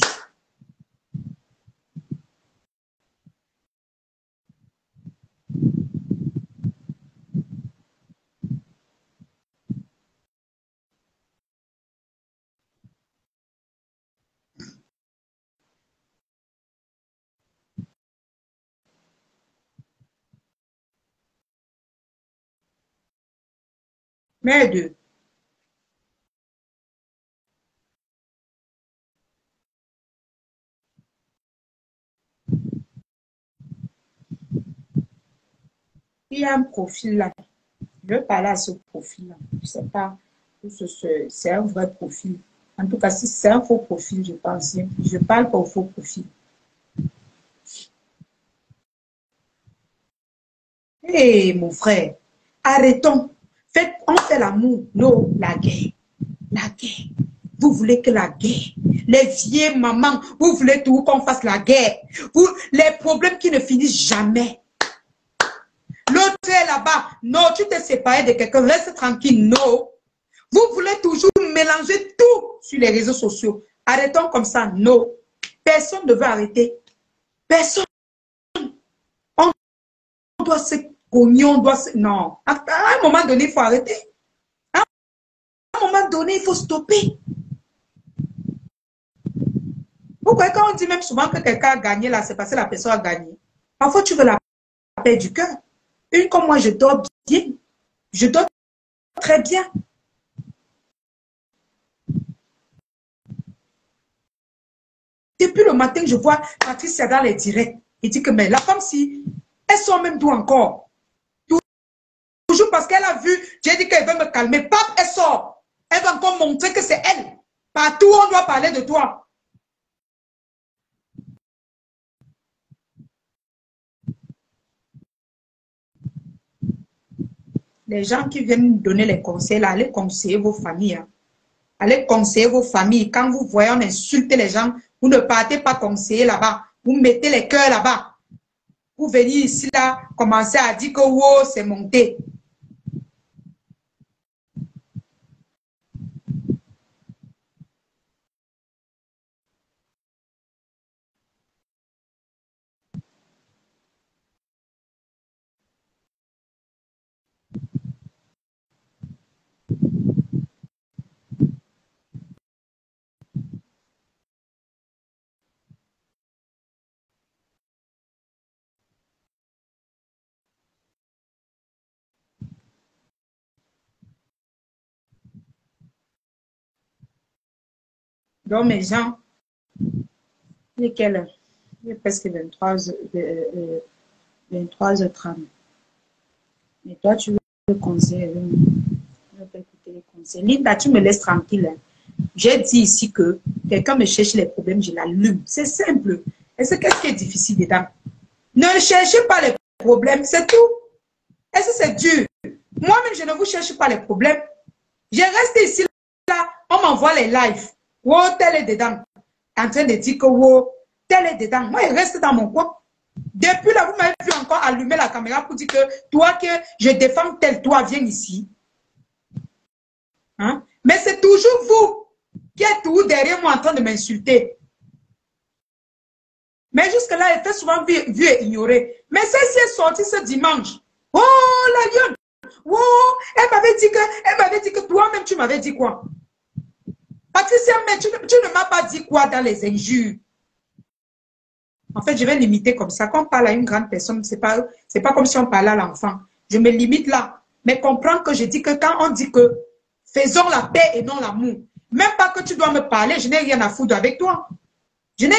Mais deux. Il y a un profil là. Je veux parler à ce profil là. Je ne sais pas. C'est un vrai profil. En tout cas, si c'est un faux profil, je pense. Je parle pas au faux profil. Hé, mon frère, arrêtons. On fait l'amour. Non, la guerre. La guerre. Vous voulez que la guerre. Les vieilles mamans, vous voulez tout qu'on fasse la guerre. Les problèmes qui ne finissent jamais. L'autre est là-bas. Non, tu t'es séparé de quelqu'un. Reste tranquille. Non. Vous voulez toujours mélanger tout sur les réseaux sociaux. Arrêtons comme ça. Non. Personne ne veut arrêter. Personne. On doit se cogner, on doit se... Non. À un moment donné, il faut arrêter. À un moment donné, il faut stopper. Pourquoi quand on dit même souvent que quelqu'un a gagné là, c'est parce que la personne a gagné. Parfois, tu veux la paix du cœur. Une comme moi, je dors bien. Je dors très bien. Depuis le matin, je vois Patricia dans les directs. Il dit que mais la femme, si, elle sort même d'où encore. Toujours parce qu'elle a vu, j'ai dit qu'elle veut me calmer. Pap, elle sort. Elle va encore montrer que c'est elle. Partout, on doit parler de toi. Les gens qui viennent donner les conseils, là, allez conseiller vos familles. Hein. Allez conseiller vos familles. Quand vous voyez, on insulte les gens, vous ne partez pas conseiller là-bas. Vous mettez les cœurs là-bas. Vous venez ici, là, commencer à dire que wow, c'est monté. Donc, mes gens, il est quelle heure? Il est presque 23h30. Mais toi, tu veux le conseil. Je ne veux pas écouter les conseils. Linda, tu me laisses tranquille. Hein. J'ai dit ici que quelqu'un me cherche les problèmes, je l'allume. C'est simple. Est-ce qu'est-ce qui est difficile dedans? Ne cherchez pas les problèmes, c'est tout. Est-ce que c'est dur? Moi-même, je ne vous cherche pas les problèmes. Je reste ici, là, on m'envoie les lives. Oh, tel est dedans. En train de dire que, oh, tel est dedans. Moi, je reste dans mon coin. Depuis là, vous m'avez vu encore allumer la caméra pour dire que toi, que je défends tel, toi, viens ici. Hein? Mais c'est toujours vous qui êtes tout derrière moi en train de m'insulter. Mais jusque-là, elle fait souvent vu et ignorée. Mais celle-ci est sortie ce dimanche. Oh, la lionne! Oh, elle m'avait dit que toi-même, tu m'avais dit quoi? Patricia, mais tu ne m'as pas dit quoi dans les injures? En fait, je vais limiter comme ça. Quand on parle à une grande personne, c'est pas comme si on parlait à l'enfant. Je me limite là. Mais comprends que je dis que quand on dit que faisons la paix et non l'amour, même pas que tu dois me parler, je n'ai rien à foutre avec toi. Je n'ai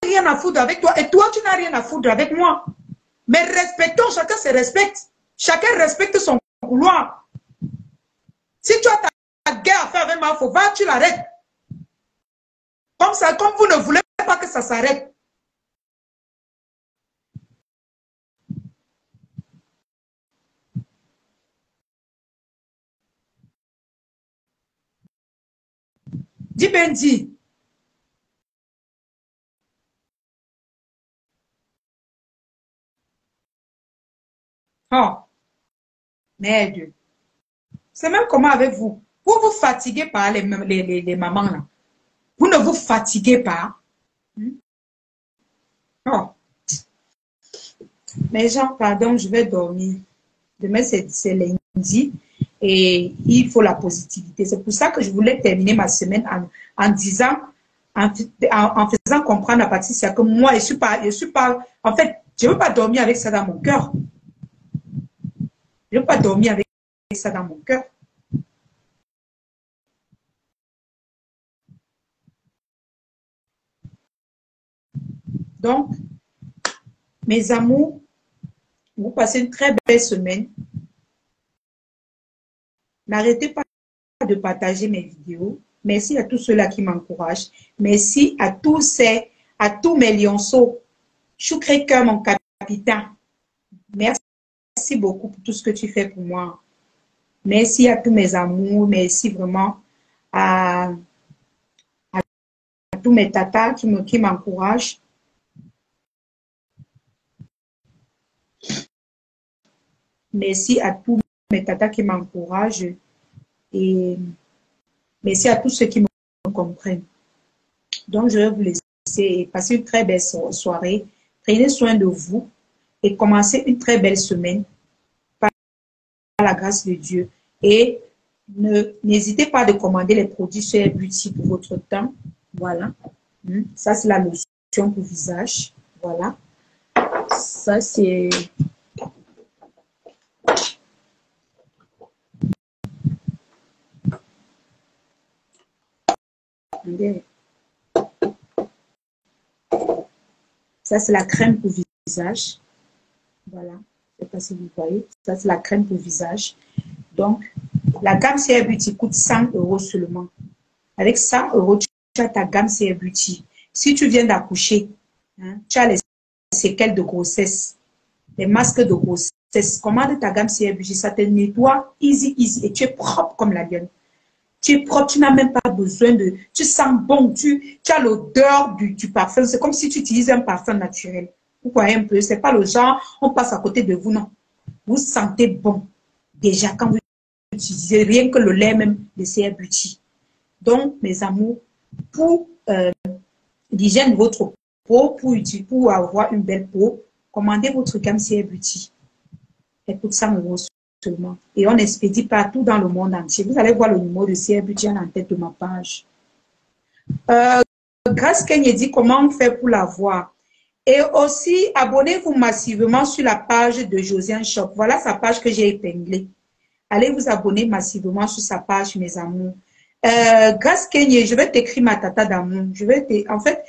rien à foutre avec toi et toi, tu n'as rien à foutre avec moi. Mais respectons, chacun se respecte. Chacun respecte son couloir. Si tu as ta guerre à faire avec moi, faut voir, tu l'arrêtes. Comme ça, comme vous ne voulez pas que ça s'arrête. Dis ben dis. Oh, merde. C'est même comment avec vous. Vous vous fatiguez par les mamans là. Vous ne vous fatiguez pas. Oh. Mais gens, pardon, je vais dormir. Demain, c'est lundi et il faut la positivité. C'est pour ça que je voulais terminer ma semaine en disant, en faisant comprendre à Patricia que moi, je suis pas, en fait, je ne veux pas dormir avec ça dans mon cœur. Je ne veux pas dormir avec ça dans mon cœur. Donc, mes amours, vous passez une très belle semaine. N'arrêtez pas de partager mes vidéos. Merci à tous ceux-là qui m'encouragent. Merci à tous mes lionceaux. Choukreker, mon capitaine. Merci beaucoup pour tout ce que tu fais pour moi. Merci à tous mes amours. Merci vraiment à tous mes tatas qui m'encouragent. Merci à tous mes tatas qui m'encouragent. Et merci à tous ceux qui me comprennent. Donc, je vais vous laisser et passer une très belle soirée. Prenez soin de vous et commencez une très belle semaine par la grâce de Dieu. Et n'hésitez pas à commander les produits chez Beauty pour votre temps. Voilà. Ça, c'est la lotion pour visage. Voilà. Ça, c'est... Ça, c'est la crème pour visage. Voilà. Je ne sais pas si vous voyez. Ça, c'est la crème pour visage. Donc, la gamme CR Beauty coûte 100 € seulement. Avec 100 €, tu as ta gamme CR Beauty. Si tu viens d'accoucher, hein, tu as les séquelles de grossesse, les masques de grossesse. Commande ta gamme CR Beauty. Ça te nettoie easy, easy. Et tu es propre comme la lionne. Tu es propre, tu n'as même pas besoin de... Tu sens bon, tu as l'odeur du parfum. C'est comme si tu utilises un parfum naturel. Vous voyez un peu, c'est pas le genre, on passe à côté de vous, non. Vous sentez bon, déjà, quand vous utilisez rien que le lait même de CR Beauty. Donc, mes amours, pour l'hygiène de votre peau, pour avoir une belle peau, commandez votre gamme CR Beauty. Elle coûte 100 € seulement. Et on expédie partout dans le monde entier. Vous allez voir le numéro de CR Beauty en tête de ma page. Grace Kenya dit comment on fait pour la voir. Et aussi, abonnez-vous massivement sur la page de Josiane Shop. Voilà sa page que j'ai épinglée. Allez vous abonner massivement sur sa page, mes amours. Grace Kenya, je vais t'écrire ma tata d'amour. En fait,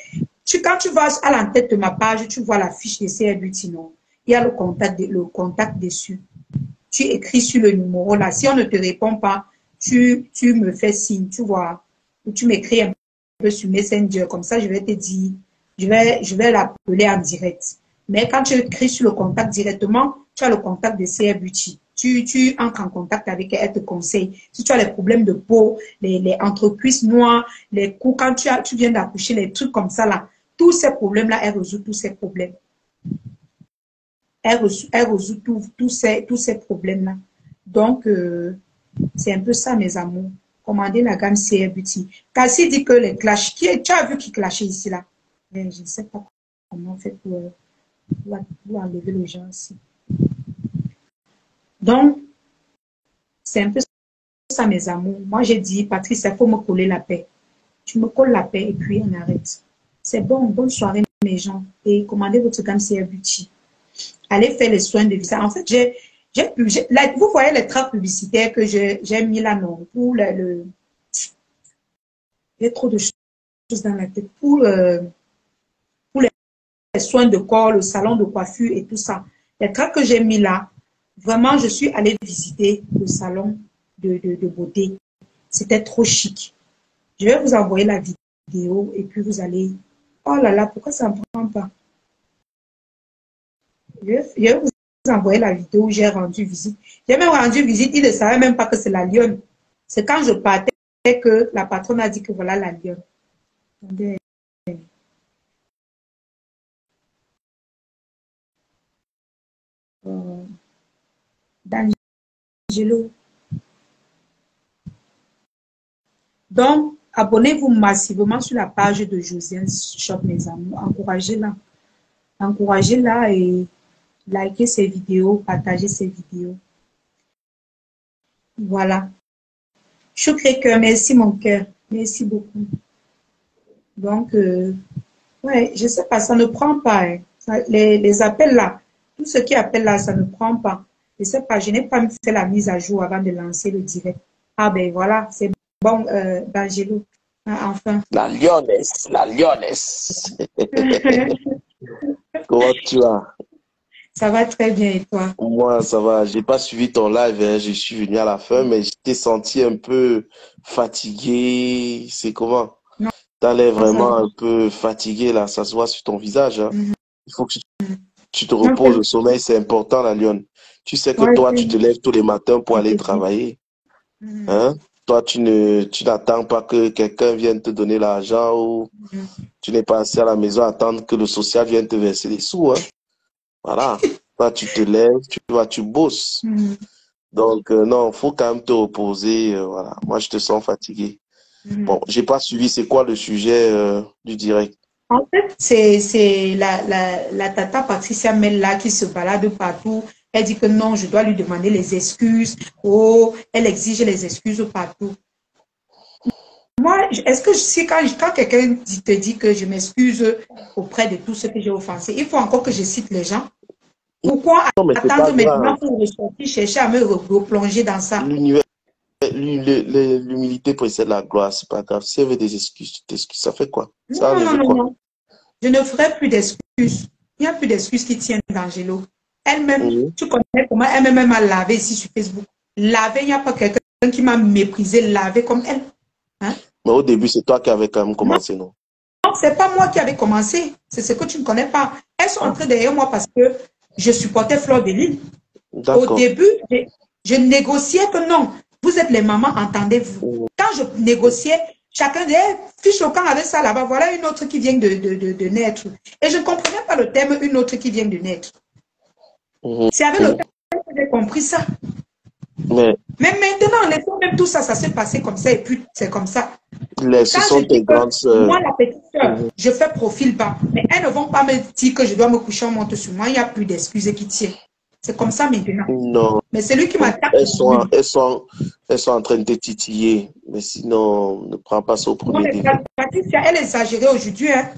quand tu vas à l'entête de ma page, tu vois la fiche de CR Beauty, non? Il y a le contact dessus. Tu écris sur le numéro là. Si on ne te répond pas, tu me fais signe, tu vois. Ou tu m'écris un peu sur Messenger. Comme ça, je vais te dire, je vais l'appeler en direct. Mais quand tu écris sur le contact directement, tu as le contact de CR Beauty. Tu entres en contact avec elle, elle te conseille. Si tu as les problèmes de peau, les entrecuisses noires, les coups, quand tu viens d'accoucher, les trucs comme ça là, tous ces problèmes-là, elle résout tous ces problèmes. Elle résout tous ces problèmes-là. Donc, c'est un peu ça, mes amours. Commandez la gamme CR Beauty. Cassie dit que les clashs, tu as vu qui clashait ici, là? Mais je ne sais pas comment on fait pour enlever le gens ici. Donc, c'est un peu ça, mes amours. Moi, j'ai dit, Patrice, il faut me coller la paix. Tu me colles la paix et puis on arrête. C'est bon, bonne soirée, mes gens. Et commandez votre gamme CR Beauty. Allez faire les soins de visage. En fait, vous voyez les trappes publicitaires que j'ai mis là, non? Pour il y a trop de choses dans la tête. Pour les soins de corps, le salon de coiffure et tout ça. Les trappes que j'ai mis là, vraiment, je suis allée visiter le salon de beauté. C'était trop chic. Je vais vous envoyer la vidéo et puis vous allez... Oh là là, pourquoi ça ne prend pas? Je vais vous envoyer la vidéo où j'ai rendu visite. J'ai même rendu visite, il ne savait même pas que c'est la lionne. C'est quand je partais que la patronne a dit que voilà la lionne. Attendez. D'Angelo. Donc, abonnez-vous massivement sur la page de Josiane Shop, mes amis. Encouragez-la. Encouragez-la et likez ses vidéos, partagez ses vidéos. Voilà. Choucré cœur, merci mon cœur. Merci beaucoup. Donc, ouais, je sais pas, ça ne prend pas. Hein. Les appels là, tout ce qui appelle là, ça ne prend pas. Je sais pas, je n'ai pas fait la mise à jour avant de lancer le direct. Ah ben voilà, c'est bon, D'Angelo. Enfin. La lionesse, la lionesse. Comment tu vas? Ça va très bien et toi? Moi, ça va. J'ai pas suivi ton live, hein. Je suis venu à la fin, mais je t'ai senti un peu fatigué. C'est comment? Non, T'as l'air vraiment ça un peu fatigué là, ça se voit sur ton visage, hein. va. Il faut que tu te reposes. Le sommeil, c'est important, la lionne. Tu sais que Ouais, toi, tu te lèves tous les matins pour aller travailler, hein? Toi, tu n'attends pas que quelqu'un vienne te donner l'argent ou tu n'es pas assis à la maison à attendre que le social vienne te verser les sous, hein? Voilà. Toi, tu te lèves, tu bosses. Donc, non, il faut quand même te reposer. Voilà. Moi, je te sens fatigué. Bon, j'ai pas suivi. C'est quoi le sujet du direct? En fait, c'est la tata Patricia Mella qui se balade partout. Elle dit que non, je dois lui demander les excuses. Oh, elle exige les excuses partout. Moi, est-ce que si quand quelqu'un te dit que je m'excuse auprès de tous ceux que j'ai offensés, il faut encore que je cite les gens? Pourquoi Non, mais c'est pas attendre maintenant grave. pour ressortir, chercher à me replonger dans ça? L'humilité précède la gloire, c'est pas grave. Si elle veut des excuses, tu t'excuses. Ça fait quoi? Ça a Non, non, enlevé non, quoi? non. Je ne ferai plus d'excuses. Il n'y a plus d'excuses qui tiennent d'Angelo. Elle-même, tu connais comment elle-même m'a lavé ici sur Facebook. Laver, il n'y a pas quelqu'un qui m'a méprisé, lavé comme elle. Hein? Mais au début, c'est toi qui avais quand même Non, commencé, non? non, c'est pas moi qui avais commencé. C'est ce que tu ne connais pas. Elles sont entrées derrière moi parce que je supportais Fleur de Lille. Au D'accord. début, je négociais que non. Vous êtes les mamans, entendez-vous. Quand je négociais, Chacun dit, hey, fiche au camp avec ça là-bas, voilà une autre qui vient de naître. Et je ne comprenais pas le thème, une autre qui vient de naître. C'est avec le thème que j'ai compris ça. Mais maintenant, laissons même tout ça, ça s'est passé comme ça, et puis c'est comme ça. Ce sont tes grandes sœurs. Moi, la petite sœur, je fais profil bas. Mais elles ne vont pas me dire que je dois me coucher en monte sur moi. Il n'y a plus d'excuses qui tiennent. C'est comme ça maintenant. Non. Mais c'est lui qui m'attaque. Elles sont en train de te titiller. Mais sinon, ne prends pas ça au premier degré. Patricia, elle exagérait aujourd'hui. Hein.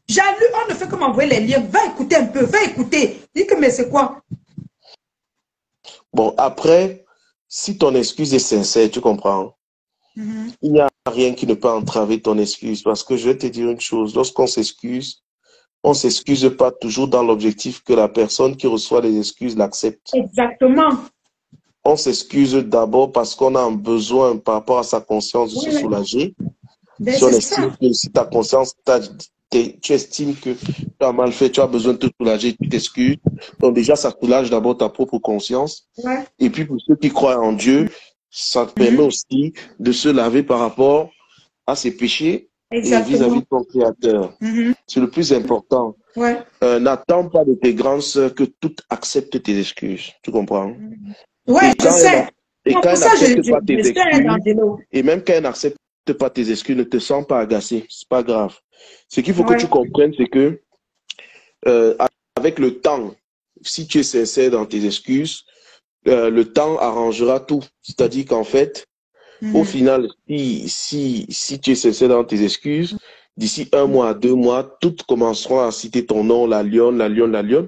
J'ai lu, on ne fait que m'envoyer les liens. Va écouter un peu, va écouter. Dis que mais c'est quoi? Bon, après, si ton excuse est sincère, tu comprends? Il n'y a rien qui ne peut entraver ton excuse. Parce que je vais te dire une chose. Lorsqu'on s'excuse, on ne s'excuse pas toujours dans l'objectif que la personne qui reçoit les excuses l'accepte. Exactement. On s'excuse d'abord parce qu'on a un besoin par rapport à sa conscience de se soulager. Ben, si on estime que si ta conscience, tu estimes que tu as mal fait, tu as besoin de te soulager, tu t'excuses. Donc déjà, ça soulage d'abord ta propre conscience. Ouais. Et puis pour ceux qui croient en Dieu, ça te permet aussi de se laver par rapport à ses péchés. Exactement. Et vis-à-vis de ton Créateur. C'est le plus important. Ouais. N'attends pas de tes grandes sœurs que toutes acceptent tes excuses. Tu comprends? Ouais, je sais. Et quand elles n'acceptent pas tes excuses, et même quand elles n'acceptent pas tes excuses, ne te sens pas agacé. C'est pas grave. Ce qu'il faut que tu comprennes, c'est que avec le temps, si tu es sincère dans tes excuses, le temps arrangera tout. C'est-à-dire qu'en fait, au final, si tu es sincère dans tes excuses, d'ici 1 mois à 2 mois, toutes commenceront à citer ton nom, la lionne, la lionne, la lionne,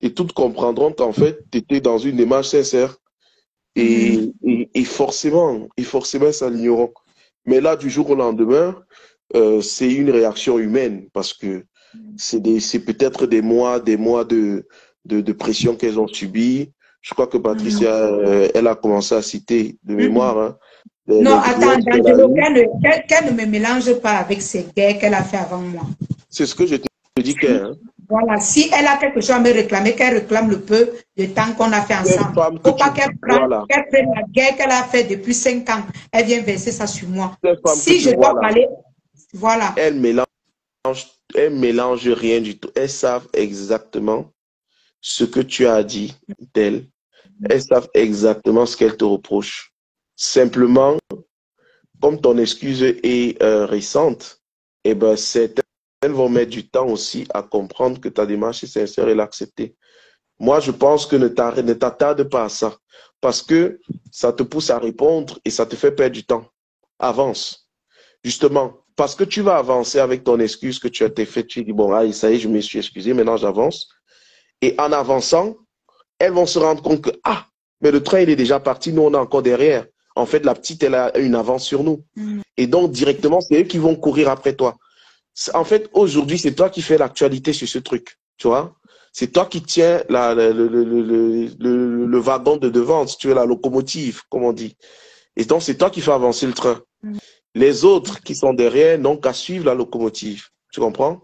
et toutes comprendront qu'en fait, tu étais dans une démarche sincère. Et forcément, ça l'ignoreront. Mais là, du jour au lendemain, c'est une réaction humaine parce que c'est peut-être des mois de pression qu'elles ont subi. Je crois que Patricia, elle a commencé à citer de mémoire. Hein, non, attends, D'Angelo, qu'elle ne me mélange pas avec ces guerres qu'elle a fait avant moi. C'est ce que je te dis qu'elle. Voilà, si elle a quelque chose à me réclamer, qu'elle réclame le peu de temps qu'on a fait ensemble. Il ne faut pas qu'elle prenne la guerre qu'elle a fait depuis 5 ans. Elle vient verser ça sur moi. Si je dois parler, voilà. Elle mélange rien du tout. Elles savent exactement ce que tu as dit d'elle. Elles savent exactement ce qu'elle te reproche. Simplement, comme ton excuse est récente, eh ben, elles vont mettre du temps aussi à comprendre que ta démarche est sincère et l'accepter. Moi, je pense que ne t'attarde pas à ça parce que ça te pousse à répondre et ça te fait perdre du temps. Avance. Justement, parce que tu vas avancer avec ton excuse que tu as fait. Tu dis, bon, allez, ça y est, je me suis excusé, maintenant j'avance. Et en avançant, elles vont se rendre compte que, ah, mais le train, il est déjà parti, nous, on est encore derrière. En fait, la petite, elle a une avance sur nous. Et donc, directement, c'est eux qui vont courir après toi. En fait, aujourd'hui, c'est toi qui fais l'actualité sur ce truc, tu vois. C'est toi qui tiens le wagon de devant, si tu veux, la locomotive, comme on dit. Et donc, c'est toi qui fais avancer le train. Les autres qui sont derrière n'ont qu'à suivre la locomotive. Tu comprends?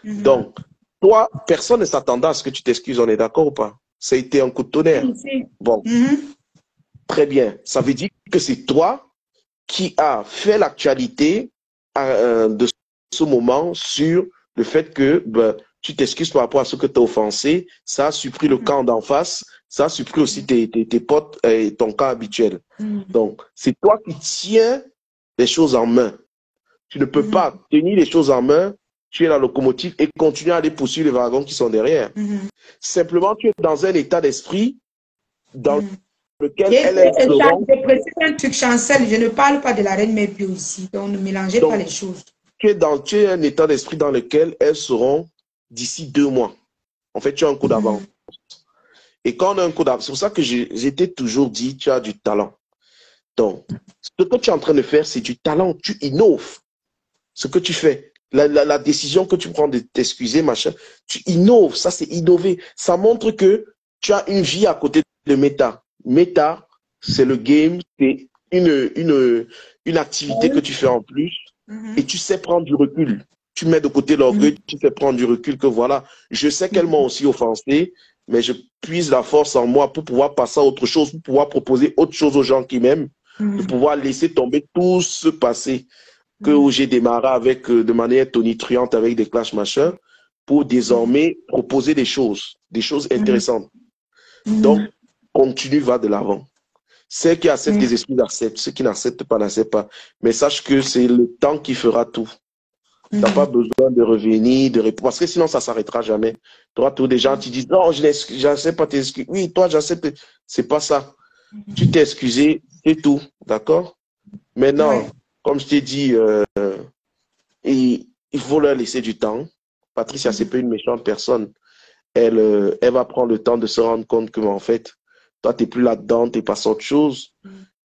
Donc, toi, personne ne s'attendait à ce que tu t'excuses, on est d'accord ou pas? Ça a été un coup de tonnerre. Bon, très bien. Ça veut dire que c'est toi qui as fait l'actualité de ce moment sur le fait que tu t'excuses par rapport à ce que tu as offensé. Ça a surpris le camp d'en face. Ça a surpris aussi tes potes et ton camp habituel. Donc, c'est toi qui tiens les choses en main. Tu ne peux pas tenir les choses en main, tu es la locomotive et continuer à aller poursuivre les wagons qui sont derrière. Simplement, tu es dans un état d'esprit dans lequel je précise un truc, Chancel, je ne parle pas de la reine Mébio ici, donc ne mélangez pas les choses. Tu es un état d'esprit dans lequel elles seront d'ici 2 mois. En fait, tu as un coup d'avance. Et quand on a un coup d'avance, c'est pour ça que j'étais toujours dit, tu as du talent. Donc, ce que tu es en train de faire, c'est du talent. Tu innoves ce que tu fais. La décision que tu prends de t'excuser, machin, tu innoves. Ça, c'est innover. Ça montre que tu as une vie à côté de Meta. Meta, c'est le game, c'est une activité que tu fais en plus et tu sais prendre du recul. Tu mets de côté l'orgueil, tu sais prendre du recul que voilà, je sais qu'elles m'ont aussi offensé, mais je puise la force en moi pour pouvoir passer à autre chose, pour pouvoir proposer autre chose aux gens qui m'aiment, de pouvoir laisser tomber tout ce passé. que j'ai démarré avec, de manière tonitruante avec des clashs machin, pour désormais proposer des choses intéressantes. Donc, continue, va de l'avant. Ceux qui acceptent des excuses acceptent, ceux qui n'acceptent pas n'acceptent pas. Mais sache que c'est le temps qui fera tout. Tu n'as pas besoin de revenir, de répondre, parce que sinon ça ne s'arrêtera jamais. Toi, tous des gens qui disent non, je n'accepte pas tes excuses. Oui, toi, j'accepte. C'est pas ça. Tu t'es excusé, c'est tout. D'accord? Maintenant, comme je t'ai dit, il faut leur laisser du temps. Patricia, c'est pas une méchante personne. Elle va prendre le temps de se rendre compte que, en fait, toi, tu n'es plus là-dedans, tu es passé à autre chose.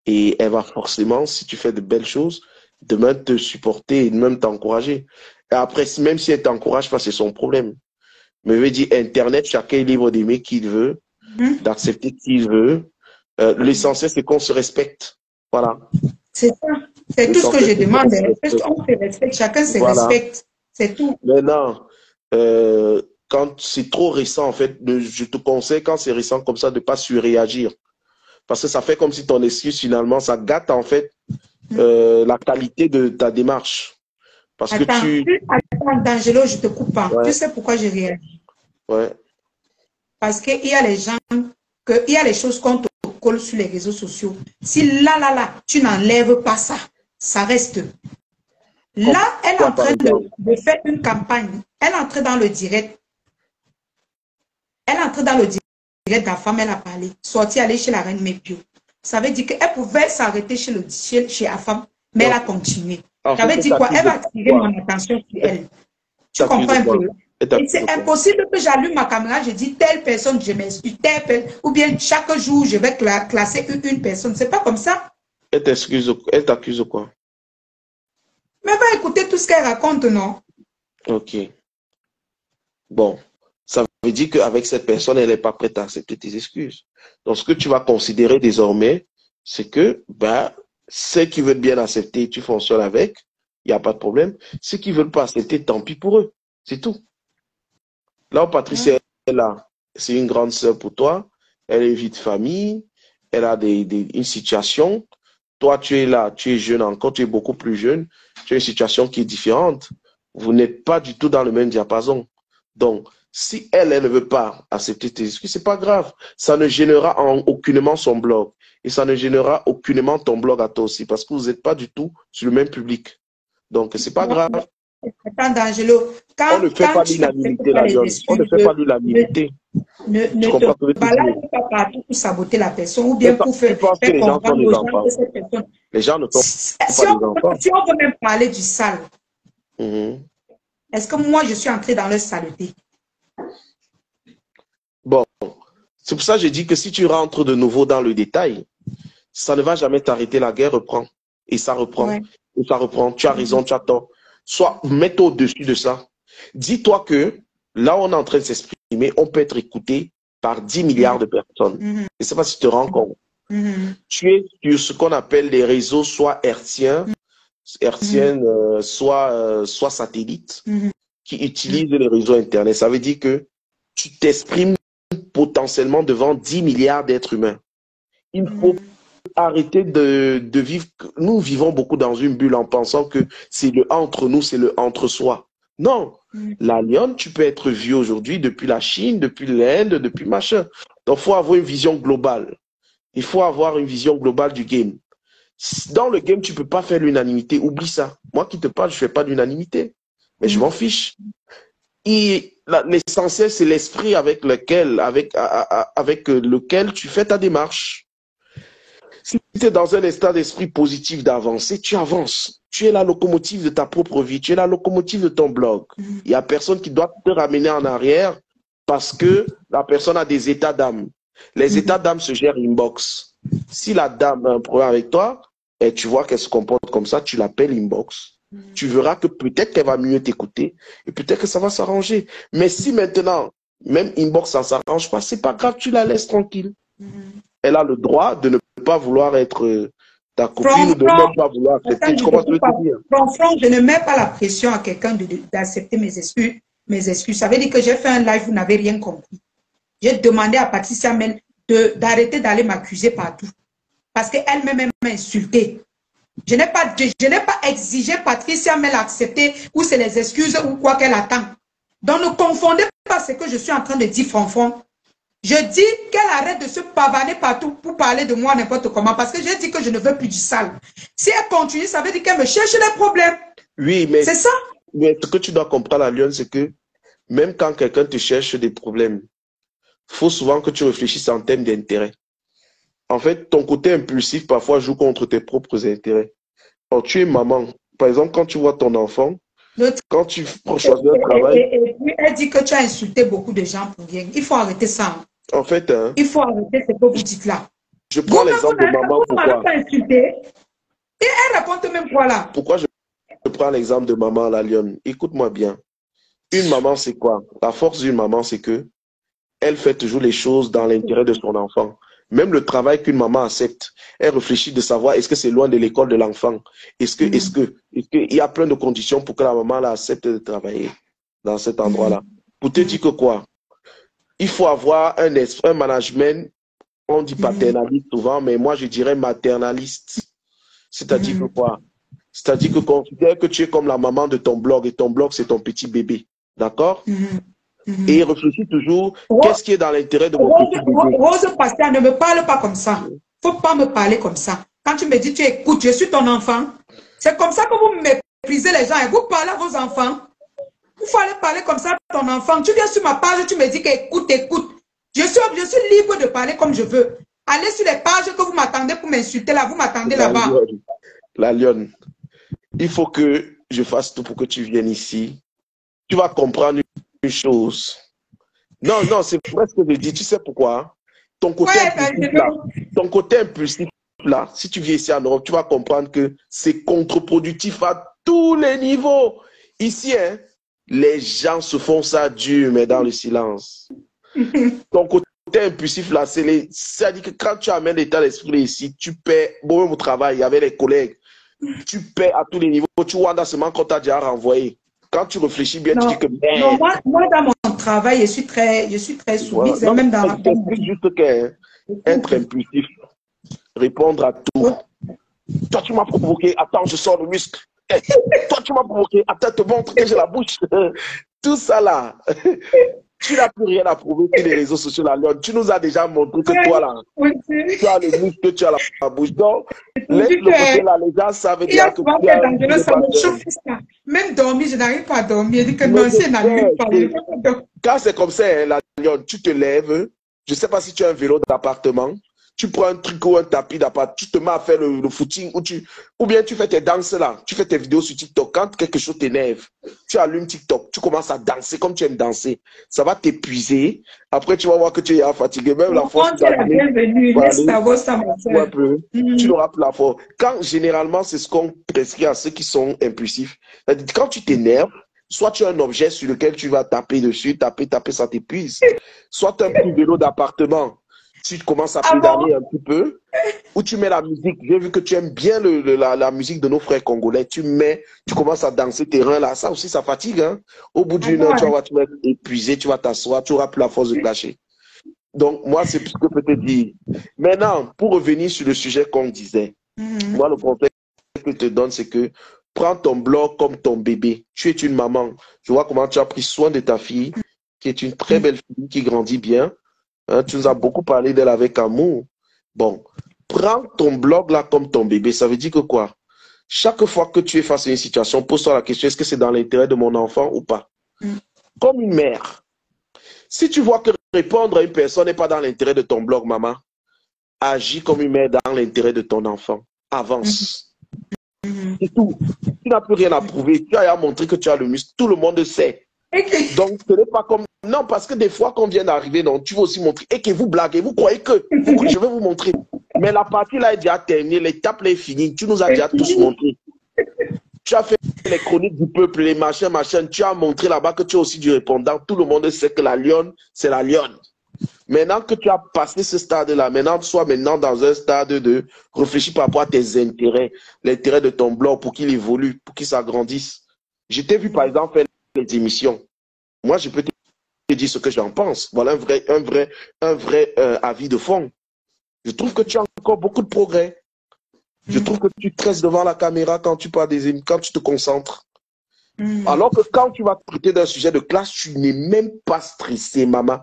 Et elle va forcément, si tu fais de belles choses, demain te supporter et même t'encourager. Et après, même si elle ne t'encourage pas, c'est son problème. Mais je veux dire, Internet, chacun est libre d'aimer qui il veut, d'accepter qui il veut. L'essentiel, c'est qu'on se respecte. Voilà. C'est ça. C'est tout ce que je demande. On se respecte, chacun se respecte. C'est tout. Maintenant, quand c'est trop récent, en fait, je te conseille, quand c'est récent comme ça, de ne pas surréagir. Parce que ça fait comme si ton excuse, finalement, ça gâte, en fait, la qualité de ta démarche. Parce que Attends, D'Angelo, je te coupe pas. Tu sais pourquoi je réagis? Parce qu'il y a les gens, il y a les choses qu'on te colle sur les réseaux sociaux. Si là, tu n'enlèves pas ça, ça reste. Là, elle est en train de faire une campagne. Elle est entrée dans le direct. Elle est entrée dans le direct de la femme, elle a parlé. Sortie, aller chez la reine Mépio. Ça veut dire qu'elle pouvait s'arrêter chez la femme, mais elle a continué. Ça veut dire quoi? Elle va attirer mon attention sur elle. Tu comprends un peu? Et c'est impossible que j'allume ma caméra, je dis telle personne, je m'excuse, ou bien chaque jour, je vais classer une personne. C'est pas comme ça. Elle t'accuse de quoi? Mais va écouter tout ce qu'elle raconte, non? Ok. Bon. Ça veut dire qu'avec cette personne, elle n'est pas prête à accepter tes excuses. Donc, ce que tu vas considérer désormais, c'est que ceux qui veulent bien accepter, tu fonctionnes avec, il n'y a pas de problème. Ceux qui ne veulent pas accepter, tant pis pour eux. C'est tout. Là où Patricia est là, c'est une grande sœur pour toi. Elle est vie de famille. Elle a une situation. Toi, tu es là, tu es jeune encore, tu es beaucoup plus jeune. Tu as une situation qui est différente. Vous n'êtes pas du tout dans le même diapason. Donc, si elle ne veut pas accepter tes excuses, c'est pas grave. Ça ne gênera aucunement son blog. Et ça ne gênera aucunement ton blog à toi aussi. Parce que vous n'êtes pas du tout sur le même public. Donc, c'est pas grave. Attends, Angelo, on ne fait pas l'unanimité, la Lyon. On ne fait pas l'unanimité. Ne te balade pas partout pour saboter la personne ou bien pour faire comprendre aux gens que cette personne. Les gens ne sont pas des enfants. Si on veut même parler du sale, est-ce que moi, je suis entrée dans leur saleté? Bon, c'est pour ça que j'ai dit que si tu rentres de nouveau dans le détail, ça ne va jamais t'arrêter. La guerre reprend. Et ça reprend. Et ça reprend. Tu as raison, tu as tort. Soit mets-toi au-dessus de ça. Dis-toi que là, on est en train de s'exprimer, on peut être écouté par 10 milliards de personnes. Je ne sais pas si tu te rends compte. Tu es sur ce qu'on appelle les réseaux soit hertziens, soit satellites, qui utilisent les réseaux Internet. Ça veut dire que tu t'exprimes potentiellement devant 10 milliards d'êtres humains. Il faut arrêter de vivre. Nous vivons beaucoup dans une bulle en pensant que c'est le entre nous, c'est le entre soi. Non. La Lyon, tu peux être vu aujourd'hui depuis la Chine, depuis l'Inde, depuis machin. Donc, il faut avoir une vision globale. Il faut avoir une vision globale du game. Dans le game, tu ne peux pas faire l'unanimité. Oublie ça. Moi qui te parle, je ne fais pas d'unanimité. Mais je m'en fiche. Et l'essentiel, c'est l'esprit avec lequel tu fais ta démarche. Si tu es dans un état d'esprit positif d'avancer, tu avances. Tu es la locomotive de ta propre vie. Tu es la locomotive de ton blog. Il n'y a personne qui doit te ramener en arrière parce que la personne a des états d'âme. Les états d'âme se gèrent inbox. Si la dame a un problème avec toi, et tu vois qu'elle se comporte comme ça, tu l'appelles inbox. Tu verras que peut-être qu'elle va mieux t'écouter et peut-être que ça va s'arranger. Mais si maintenant, même inbox, ça ne s'arrange pas, c'est pas grave, tu la laisses tranquille. Elle a le droit de ne pas vouloir être ta copine ou de ne pas vouloir accepter. Tu commences à te dire. Franchement, je ne mets pas la pression à quelqu'un d'accepter mes excuses. Ça veut dire que j'ai fait un live, vous n'avez rien compris. J'ai demandé à Patricia Mel d'arrêter d'aller m'accuser partout. Parce qu'elle-même m'a insulté. Je n'ai pas exigé Patricia, mais l'accepter, ou c'est les excuses ou quoi qu'elle attend. Donc ne confondez pas ce que je suis en train de dire, Fonfon. Je dis qu'elle arrête de se pavaner partout pour parler de moi n'importe comment, parce que j'ai dit que je ne veux plus du sale. Si elle continue, ça veut dire qu'elle me cherche les problèmes. Oui, mais c'est ça. Mais ce que tu dois comprendre, la lionne, c'est que même quand quelqu'un te cherche des problèmes, il faut souvent que tu réfléchisses en termes d'intérêt. En fait, ton côté impulsif parfois joue contre tes propres intérêts. Or, tu es maman. Par exemple, quand tu vois ton enfant, quand tu choisis un travail... Et puis, elle dit que tu as insulté beaucoup de gens pour rien. Il faut arrêter ça. En fait, hein, il faut arrêter ce que vous dites là. je prends l'exemple de maman. Vous Pourquoi? pas insulté. Et elle raconte même quoi là? Pourquoi je prends l'exemple de maman, la lionne? Écoute-moi bien. Une maman, c'est quoi? La force d'une maman, c'est que elle fait toujours les choses dans l'intérêt de son enfant. Même le travail qu'une maman accepte, elle réfléchit de savoir est-ce que c'est loin de l'école de l'enfant? Est-ce qu'il y a plein de conditions pour que la maman accepte de travailler dans cet endroit-là? Pour te dire que quoi? Il faut avoir un management, on dit paternaliste souvent, mais moi je dirais maternaliste. C'est-à-dire que quoi? C'est-à-dire que considère que tu es comme la maman de ton blog et ton blog c'est ton petit bébé. D'accord? Et réfléchis toujours, qu'est-ce qui est dans l'intérêt de mon petit bébé? Rose Pasteur, ne me parle pas comme ça. Il ne faut pas me parler comme ça. Quand tu me dis, tu écoutes, je suis ton enfant. C'est comme ça que vous méprisez les gens et vous parlez à vos enfants. Il faut aller parler comme ça à ton enfant. Tu viens sur ma page, tu me dis qu'écoute, écoute. Je suis libre de parler comme je veux. Allez sur les pages que vous m'attendez pour m'insulter là, vous m'attendez là-bas. La lionne, il faut que je fasse tout pour que tu viennes ici. Tu vas comprendre une chose. Non, c'est vrai ce que je dis. Tu sais pourquoi? Ton côté impulsif là, si tu viens ici en Europe, tu vas comprendre que c'est contre-productif à tous les niveaux. Ici, hein, les gens se font ça dur, mais dans le silence. Ton côté impulsif là, c'est-à-dire que quand tu amènes l'état d'esprit ici, tu perds, bon, même au travail, avec les collègues, tu perds à tous les niveaux. Tu vois dans ce moment qu'on t'a déjà renvoyé. Quand tu réfléchis bien, tu dis que... Non, moi, dans mon travail, je suis très soumise. Voilà. Même dans juste qu'être impulsif, répondre à tout. Toi, tu m'as provoqué. Attends, je sors le muscle. Hey, toi, tu m'as provoqué. Attends, te montre que j'ai la bouche. Tout ça là. Tu n'as plus rien à prouver sur les réseaux sociaux, la lionne. Tu nous as déjà montré que toi là, tu as le muscle, tu as la bouche. Donc, laisse le côté là, les gens savent déjà que tu as dangereux, ça me chauffe ça. Même dormir, je n'arrive pas à dormir. Je dis que non, si n'arrive pas. Quand c'est comme ça, hein, la lionne, tu te lèves. Je ne sais pas si tu as un vélo d'appartement. Tu prends un truc ou un tapis d'appart, tu te mets à faire le footing ou bien tu fais tes danses là, tu fais tes vidéos sur TikTok. Quand quelque chose t'énerve, tu allumes TikTok, tu commences à danser comme tu aimes danser. Ça va t'épuiser. Après, tu vas voir que tu es fatigué. Même la force tu n'auras plus la force. Quand généralement, c'est ce qu'on prescrit à ceux qui sont impulsifs. Quand tu t'énerves, soit tu as un objet sur lequel tu vas taper dessus, taper, ça t'épuise. Soit tu as un petit vélo d'appartement. Tu commences à pédaler un petit peu, ou tu mets la musique. J'ai vu que tu aimes bien la musique de nos frères congolais. Tu commences à danser tes reins là. Ça aussi, ça fatigue. Hein? Au bout d'une heure, tu vas être épuisé, tu vas t'asseoir, tu n'auras plus la force de clasher. Donc, moi, c'est ce que je peux te dire. Maintenant, pour revenir sur le sujet qu'on disait, moi, le conseil que je te donne, c'est que prends ton blog comme ton bébé. Tu es une maman. Je vois comment tu as pris soin de ta fille, qui est une très belle fille, qui grandit bien. Hein, tu nous as beaucoup parlé d'elle avec amour. Bon, prends ton blog là comme ton bébé. Ça veut dire que quoi? Chaque fois que tu es face à une situation, pose-toi la question, est-ce que c'est dans l'intérêt de mon enfant ou pas? Comme une mère. Si tu vois que répondre à une personne n'est pas dans l'intérêt de ton blog, maman, agis comme une mère dans l'intérêt de ton enfant. Avance. C'est tout. Tu n'as plus rien à prouver. Tu as à montrer que tu as le muscle. Tout le monde sait. Donc, ce n'est pas comme... Non, parce que des fois, quand on vient d'arriver, non, tu veux aussi montrer. Et que vous blaguez, vous croyez que... Je vais vous montrer. Mais la partie là est déjà terminée, l'étape là est finie. Tu nous as déjà tous montré. Tu as fait les chroniques du peuple, les machins. Tu as montré là-bas que tu as aussi du répondant. Tout le monde sait que la lionne, c'est la lionne. Maintenant que tu as passé ce stade-là, maintenant, sois maintenant dans un stade de réfléchir par rapport à tes intérêts, l'intérêt de ton blog pour qu'il évolue, pour qu'il s'agrandisse. Je t'ai vu, par exemple, faire les émissions. Moi, je peux te dire ce que j'en pense. Voilà un vrai avis de fond. Je trouve que tu as encore beaucoup de progrès. Je trouve que tu tresses devant la caméra quand tu parles quand tu te concentres. Alors que quand tu vas traiter d'un sujet de classe, tu n'es même pas stressé, maman.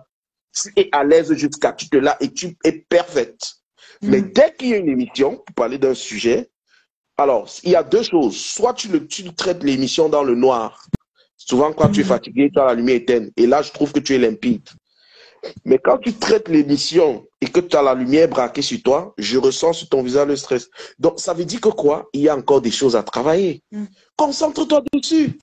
Tu es à l'aise jusqu'à tu te là et tu es parfaite. Mais dès qu'il y a une émission pour parler d'un sujet, alors, il y a deux choses. Soit tu traites l'émission dans le noir. Souvent, quand tu es fatigué, tu as la lumière éteinte. Et là, je trouve que tu es limpide. Mais quand tu traites l'émission et que tu as la lumière braquée sur toi, je ressens sur ton visage le stress. Donc, ça veut dire que quoi? Il y a encore des choses à travailler. Concentre-toi dessus.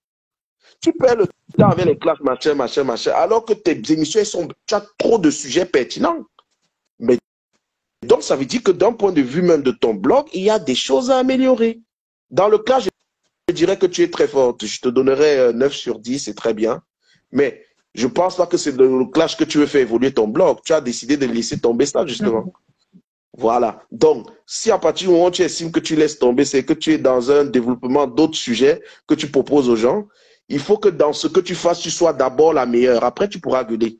Tu perds le temps avec les classes, machin, alors que tes émissions, tu as trop de sujets pertinents. Mais donc, ça veut dire que d'un point de vue même de ton blog, il y a des choses à améliorer. Dans le cas, je dirais que tu es très forte. Je te donnerais 9 sur 10, c'est très bien. Mais je ne pense pas que c'est le clash que tu veux faire évoluer ton blog. Tu as décidé de laisser tomber ça, justement. Voilà. Donc, si à partir du moment où tu estimes que tu laisses tomber, c'est que tu es dans un développement d'autres sujets que tu proposes aux gens, il faut que dans ce que tu fasses, tu sois d'abord la meilleure. Après, tu pourras gueuler.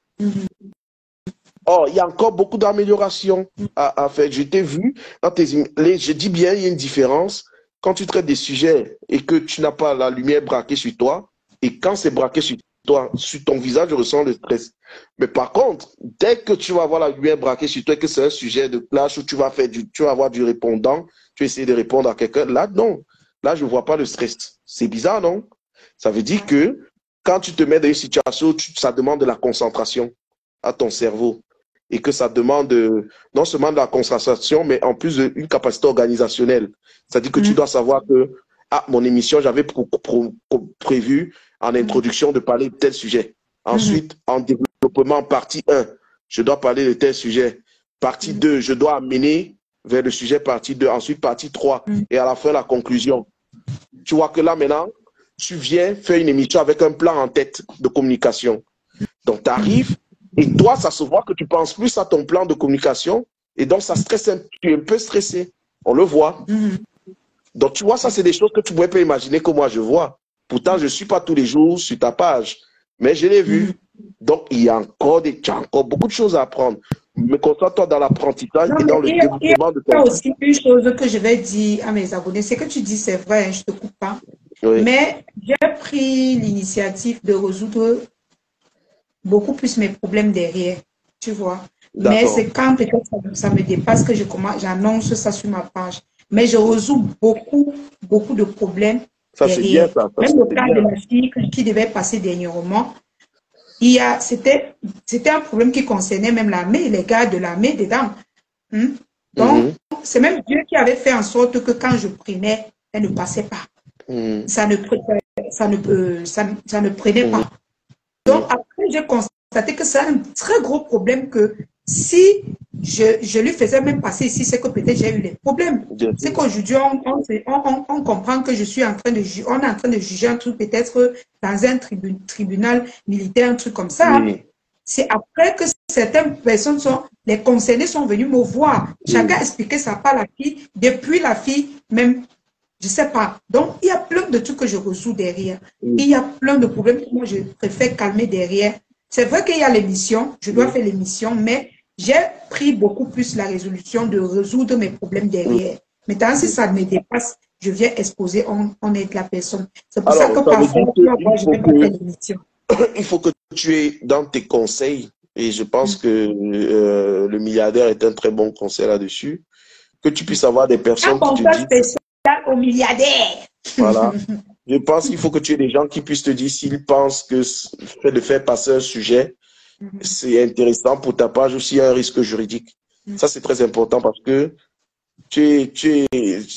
Or, il y a encore beaucoup d'améliorations à faire. Je t'ai vu, je dis bien, il y a une différence. Quand tu traites des sujets et que tu n'as pas la lumière braquée sur toi, et quand c'est braqué sur toi, sur ton visage, je ressens le stress. Mais par contre, dès que tu vas avoir la lumière braquée sur toi et que c'est un sujet de clash où tu vas avoir du répondant, tu vas essayer de répondre à quelqu'un, là, non. Là, je ne vois pas le stress. C'est bizarre, non? Ça veut dire que quand tu te mets dans une situation où ça demande de la concentration à ton cerveau et que ça demande non seulement de la concentration, mais en plus une capacité organisationnelle. C'est-à-dire que tu dois savoir que, mon émission, j'avais prévu en introduction de parler de tel sujet. Ensuite, en développement, partie 1, je dois parler de tel sujet. Partie 2, je dois amener vers le sujet partie 2. Ensuite, partie 3. Et à la fin, la conclusion. Tu vois que là, maintenant, tu viens faire une émission avec un plan en tête de communication. Donc, tu arrives et toi, ça se voit que tu penses plus à ton plan de communication et donc ça stresse, tu es un peu stressé. On le voit. Donc, tu vois, ça, c'est des choses que tu ne pourrais pas imaginer que moi, je vois. Pourtant, je ne suis pas tous les jours sur ta page, mais je l'ai vu. Donc, il y a encore beaucoup de choses à apprendre. Mais concentre-toi dans l'apprentissage et dans le développement de ton... Il y a aussi une chose que je vais dire à mes abonnés. C'est que tu dis, c'est vrai, je ne te coupe pas. Oui. Mais j'ai pris l'initiative de résoudre beaucoup plus mes problèmes derrière, tu vois. Mais c'est quand peut-être ça me dépasse que j'annonce ça sur ma page. Mais je résous beaucoup de problèmes derrière. Ça, même le cas de ma fille qui devait passer dernièrement, c'était un problème qui concernait même l'armée, les gars de l'armée dedans. Donc, c'est même Dieu qui avait fait en sorte que quand je prenais, elle ne passait pas. Ça ne prenait pas. Donc, après, j'ai constaté que c'est un très gros problème que si je lui faisais même passer ici, c'est que peut-être j'ai eu des problèmes. C'est qu'aujourd'hui, on comprend que on est en train de juger un truc peut-être dans un tribunal militaire, un truc comme ça. C'est après que certaines personnes les concernés sont venus me voir. Chacun a expliqué ça par la fille, depuis la fille même. Je ne sais pas. Donc, il y a plein de trucs que je résous derrière. Il y a plein de problèmes que moi, je préfère calmer derrière. C'est vrai qu'il y a l'émission, je dois faire l'émission, mais j'ai pris beaucoup plus la résolution de résoudre mes problèmes derrière. Maintenant, si ça me dépasse, je viens exposer, on aide la personne. C'est pour ça que parfois, moi, je ne vais pas faire l'émission. Il faut que tu es dans tes conseils, et je pense que le milliardaire est un très bon conseil là-dessus, que tu puisses avoir des personnes qui te disent... au milliardaire. Voilà. Je pense qu'il faut que tu aies des gens qui puissent te dire s'ils pensent que le fait de faire passer un sujet, c'est intéressant pour ta page ou s'il y a un risque juridique. Ça, c'est très important parce que tu es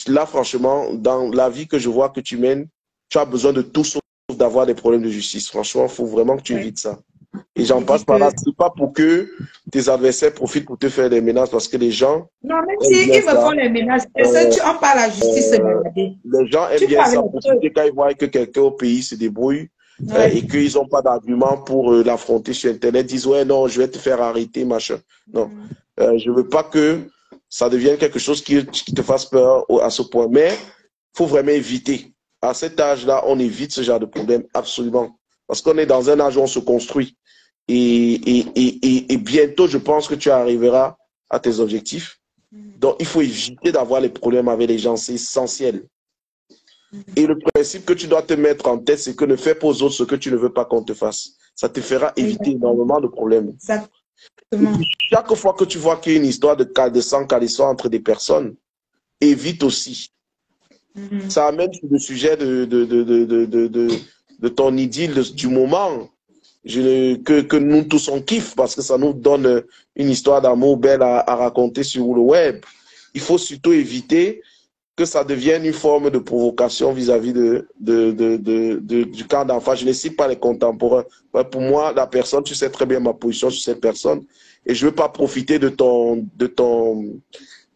là, franchement, dans la vie que je vois que tu mènes, tu as besoin de tout sauf d'avoir des problèmes de justice. Franchement, il faut vraiment que tu évites ça. Et j'en passe par là. C'est pas pour que tes adversaires profitent pour te faire des menaces parce que les gens... Non, même s'ils me font les menaces, on parle à la justice. Les gens aiment bien ça profiter quand ils voient que quelqu'un au pays se débrouille et qu'ils n'ont pas d'argument pour l'affronter sur Internet. Ils disent, ouais, non, je vais te faire arrêter, machin. Non. Je ne veux pas que ça devienne quelque chose qui te fasse peur à ce point. Mais il faut vraiment éviter. À cet âge-là, on évite ce genre de problème, absolument. Parce qu'on est dans un âge où on se construit. Et bientôt, je pense que tu arriveras à tes objectifs. Donc, il faut éviter d'avoir les problèmes avec les gens, c'est essentiel. Et le principe que tu dois te mettre en tête, c'est que ne fais pas aux autres ce que tu ne veux pas qu'on te fasse. Ça te fera éviter énormément de problèmes. Exactement. Et puis, chaque fois que tu vois qu'il y a une histoire de sang calissant entre des personnes, évite aussi. Ça amène sur le sujet de ton idylle du moment, que nous tous on kiffe, parce que ça nous donne une histoire d'amour belle à raconter sur le web. Il faut surtout éviter que ça devienne une forme de provocation vis-à-vis du camp d'enfant. Je ne cite pas les contemporains. Pour moi, la personne, tu sais très bien ma position sur cette personne, et je ne veux pas profiter de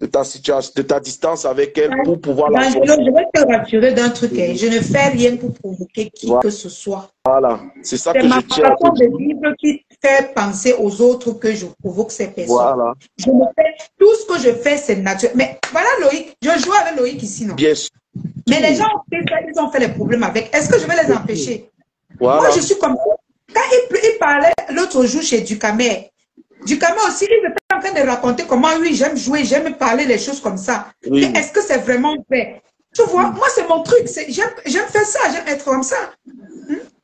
ta situation, de ta distance avec elle pour pouvoir la Angelo, je vais te rassurer d'un truc. Je ne fais rien pour provoquer qui que ce soit. Voilà, c'est ça que C'est je ma tiens à façon te dire. de vivre qui fait penser aux autres que je provoque ces personnes. Voilà. Je me fais, tout ce que je fais, c'est naturel. Mais voilà Loïc, je joue avec Loïc ici, non? Bien sûr. Mais les gens, ils ont fait les problèmes avec. Est-ce que je vais les empêcher? Voilà. Moi, je suis comme ça. Quand il parlait l'autre jour chez Ducamer, Ducamer aussi, il était en train de raconter comment, oui, j'aime jouer, j'aime parler les choses comme ça. Oui. Est-ce que c'est vraiment vrai? Tu vois, moi, c'est mon truc. J'aime faire ça, j'aime être comme ça.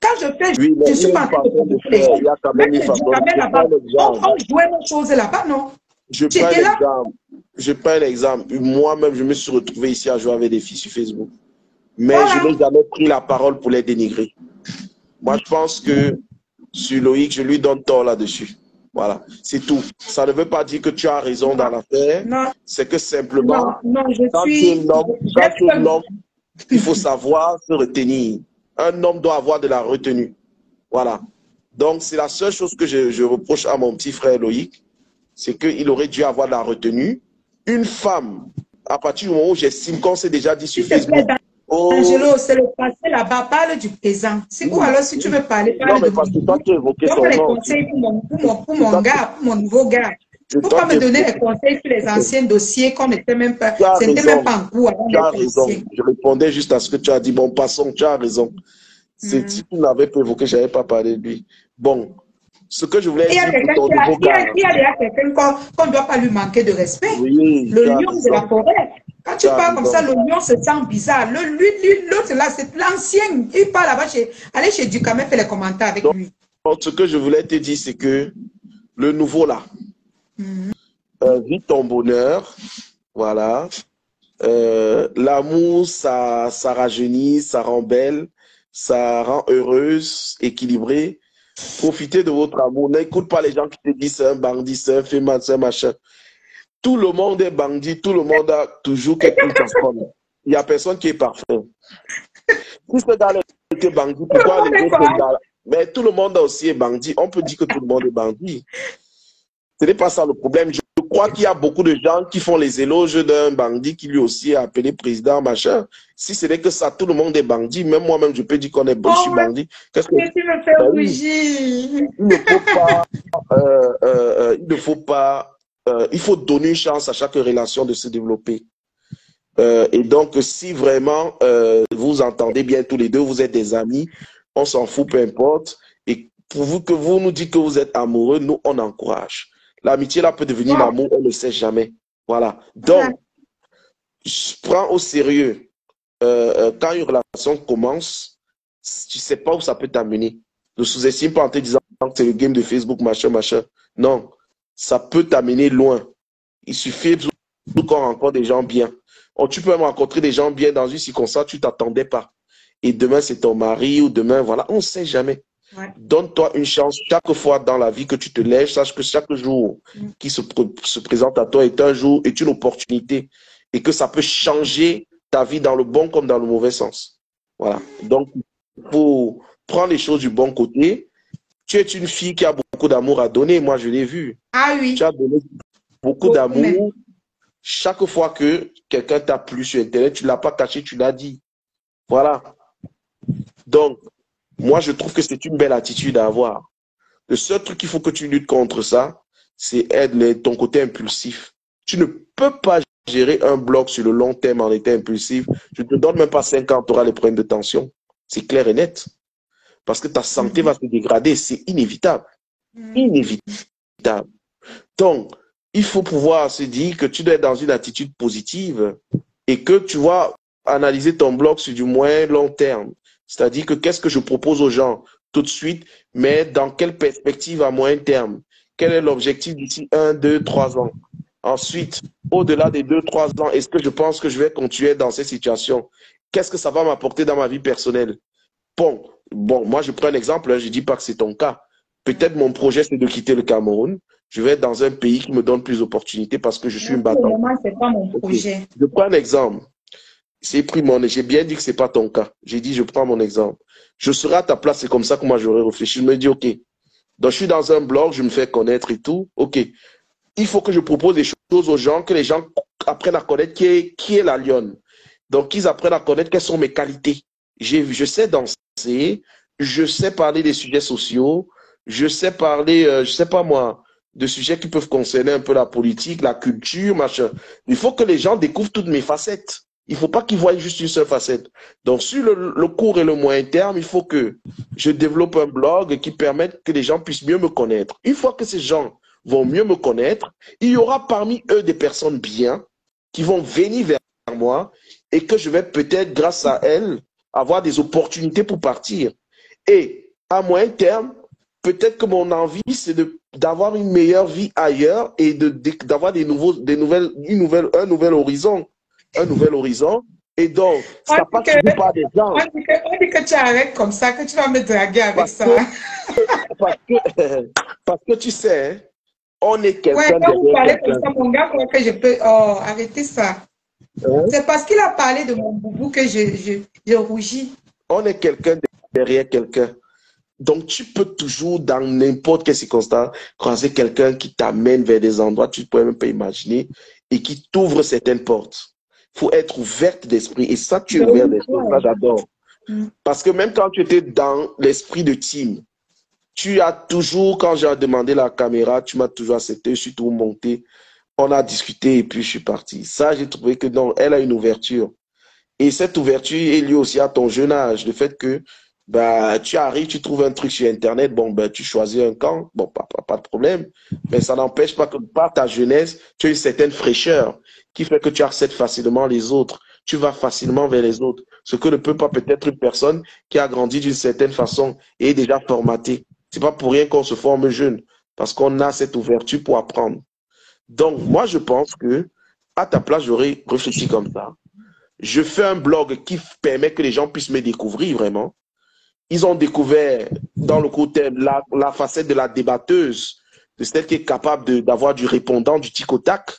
Quand je fais, Oui, je suis pas en train de provoquer les gens. il y a quand même une façon. Là-bas, on jouait nos choses là-bas, non? Je prends l'exemple. Moi-même, je me suis retrouvé ici à jouer avec des filles sur Facebook. Mais Voilà. je n'ai jamais pris la parole pour les dénigrer. Moi, je pense que sur Loïc, je lui donne tort là-dessus. Voilà, c'est tout. Ça ne veut pas dire que tu as raison dans l'affaire. C'est que simplement, quand tu es l'homme, il faut savoir se retenir. Un homme doit avoir de la retenue. Voilà. Donc, c'est la seule chose que je reproche à mon petit frère Loïc, c'est qu'il aurait dû avoir de la retenue. Une femme, à partir du moment où j'estime qu'on s'est déjà dit sur Facebook. Angelo, c'est le passé là-bas, parle du présent. Ou alors, si tu veux parler, parle de parce que toi, tu évoquais ton les nom. conseils pour mon gars, pour mon nouveau gars. Tu ne peux pas me donner les conseils sur les anciens dossiers qu'on n'était même pas, c'était même pas en cours avant tu as d'être raison. dossier. Je répondais juste à ce que tu as dit. Bon, passons, tu as raison. Si tu n'avais pas évoqué, je n'avais pas parlé de lui. Bon, ce que je voulais dire pour ton nouveau gars. Il y a quelqu'un qu'on ne doit pas lui manquer de respect. Oui, le lion de la forêt. Quand tu parles comme ça, le lion se sent bizarre. L'autre là, c'est l'ancien. Il parle là-bas, allez chez Ducamer, fait les commentaires avec lui. Donc, ce que je voulais te dire, c'est que le nouveau là, vis ton bonheur, voilà. L'amour, ça rajeunit, ça rend belle, ça rend heureuse, équilibrée. Profitez de votre amour. N'écoute pas les gens qui te disent c'est un bandit, c'est un fémin, c'est un machin. Tout le monde est bandit, tout le monde a toujours quelque chose à se prendre. Il n'y a personne qui est parfait. Si ce gars était bandit, pourquoi les autres gars? Mais tout le monde aussi est bandit. On peut dire que tout le monde est bandit. Ce n'est pas ça le problème. Je crois qu'il y a beaucoup de gens qui font les éloges d'un bandit qui lui aussi est appelé président, machin. Si ce n'est que ça, tout le monde est bandit. Même moi-même, je peux dire qu'on est je suis bandit. Qu'est-ce que tu me fais rougir? Il faut donner une chance à chaque relation de se développer. Et donc, si vraiment vous entendez bien tous les deux, vous êtes des amis, on s'en fout, peu importe. Et pour vous que vous nous dites que vous êtes amoureux, nous, on encourage. L'amitié, là, peut devenir l'amour, on ne sait jamais. Voilà. Donc, je prends au sérieux. Quand une relation commence, tu ne sais pas où ça peut t'amener. Ne sous-estime pas en te disant que c'est le game de Facebook, machin, machin. Non. Ça peut t'amener loin. Il suffit qu'on rencontre des gens bien. Tu peux même rencontrer des gens bien dans une circonstance, tu ne t'attendais pas. Et demain, c'est ton mari ou demain, voilà, on ne sait jamais. Ouais. Donne-toi une chance. Chaque fois dans la vie que tu te lèves, sache que chaque jour qui se présente à toi est un jour, est une opportunité. Et que ça peut changer ta vie dans le bon comme dans le mauvais sens. Voilà. Donc, il faut prendre les choses du bon côté. Tu es une fille qui a beaucoup d'amour à donner. Moi, je l'ai vu. Ah oui. Tu as donné beaucoup d'amour. Chaque fois que quelqu'un t'a plu sur Internet, tu ne l'as pas caché, tu l'as dit. Voilà. Donc, moi, je trouve que c'est une belle attitude à avoir. Le seul truc qu'il faut que tu luttes contre ça, c'est ton côté impulsif. Tu ne peux pas gérer un blog sur le long terme en état impulsif. Je ne te donne même pas 5 ans, tu auras les problèmes de tension. C'est clair et net. Parce que ta santé va se dégrader. C'est inévitable. Inévitable. Donc, il faut pouvoir se dire que tu dois être dans une attitude positive et que tu vas analyser ton blog sur du moins long terme. C'est-à-dire que qu'est-ce que je propose aux gens tout de suite, mais dans quelle perspective à moyen terme? Quel est l'objectif d'ici 1, 2, 3 ans? Ensuite, au-delà des 2, 3 ans, est-ce que je pense que je vais continuer dans ces situations? Qu'est-ce que ça va m'apporter dans ma vie personnelle? Bon, moi je prends un exemple, hein, je ne dis pas que c'est ton cas. Peut-être mon projet c'est de quitter le Cameroun. Je vais être dans un pays qui me donne plus d'opportunités parce que je suis une Pour le battante. moment, ce n'est pas mon Okay. projet. Je prends un exemple. J'ai bien dit que ce n'est pas ton cas. J'ai dit, je prends mon exemple. Je serai à ta place, c'est comme ça que moi j'aurais réfléchi. Je me dis, OK, donc je suis dans un blog, je me fais connaître et tout. OK, il faut que je propose des choses aux gens, que les gens apprennent à connaître qui est la lionne. Donc, qu'ils apprennent à connaître quelles sont mes qualités. Je sais danser, je sais parler des sujets sociaux, je sais parler, je sais pas moi, de sujets qui peuvent concerner un peu la politique, la culture, machin. Il faut que les gens découvrent toutes mes facettes. Il ne faut pas qu'ils voient juste une seule facette. Donc, sur le court et le moyen terme, il faut que je développe un blog qui permette que les gens puissent mieux me connaître. Une fois que ces gens vont mieux me connaître, il y aura parmi eux des personnes bien qui vont venir vers moi et que je vais peut-être, grâce à elles, avoir des opportunités pour partir. Et à moyen terme, peut-être que mon envie, c'est d'avoir une meilleure vie ailleurs et d'avoir un nouvel horizon. Un nouvel horizon. Et donc, ça passe toujours par des gens. On dit que tu arrêtes comme ça, que tu vas me draguer avec ça. Parce que tu sais, on est quelqu'un. Ouais, quand vous parlez comme ça, mon gars, comment que je peux. Oh, arrêtez ça. Hein? C'est parce qu'il a parlé de mon boubou que je rougis. On est quelqu'un derrière quelqu'un. Donc, tu peux toujours, dans n'importe quelle circonstance, croiser quelqu'un qui t'amène vers des endroits que tu ne pourrais même pas imaginer et qui t'ouvre certaines portes. Il faut être ouverte d'esprit. Et ça, tu es ouvert d'esprit. Ça, j'adore. Parce que même quand tu étais dans l'esprit de team, tu as toujours, quand j'ai demandé la caméra, tu m'as toujours accepté, je suis tout monté. On a discuté et puis je suis parti. Ça, j'ai trouvé que non, elle a une ouverture. Et cette ouverture est liée aussi à ton jeune âge. Le fait que bah, tu arrives, tu trouves un truc sur Internet, bon, bah, tu choisis un camp, bon, pas de problème. Mais ça n'empêche pas que par ta jeunesse, tu as une certaine fraîcheur qui fait que tu acceptes facilement les autres. Tu vas facilement vers les autres. Ce que ne peut pas peut-être une personne qui a grandi d'une certaine façon et est déjà formatée. C'est pas pour rien qu'on se forme jeune, parce qu'on a cette ouverture pour apprendre. Donc, moi, je pense que à ta place, j'aurais réfléchi comme ça. Je fais un blog qui permet que les gens puissent me découvrir vraiment. Ils ont découvert dans le côté la facette de la débatteuse, de celle qui est capable d'avoir du répondant, du tic au tac,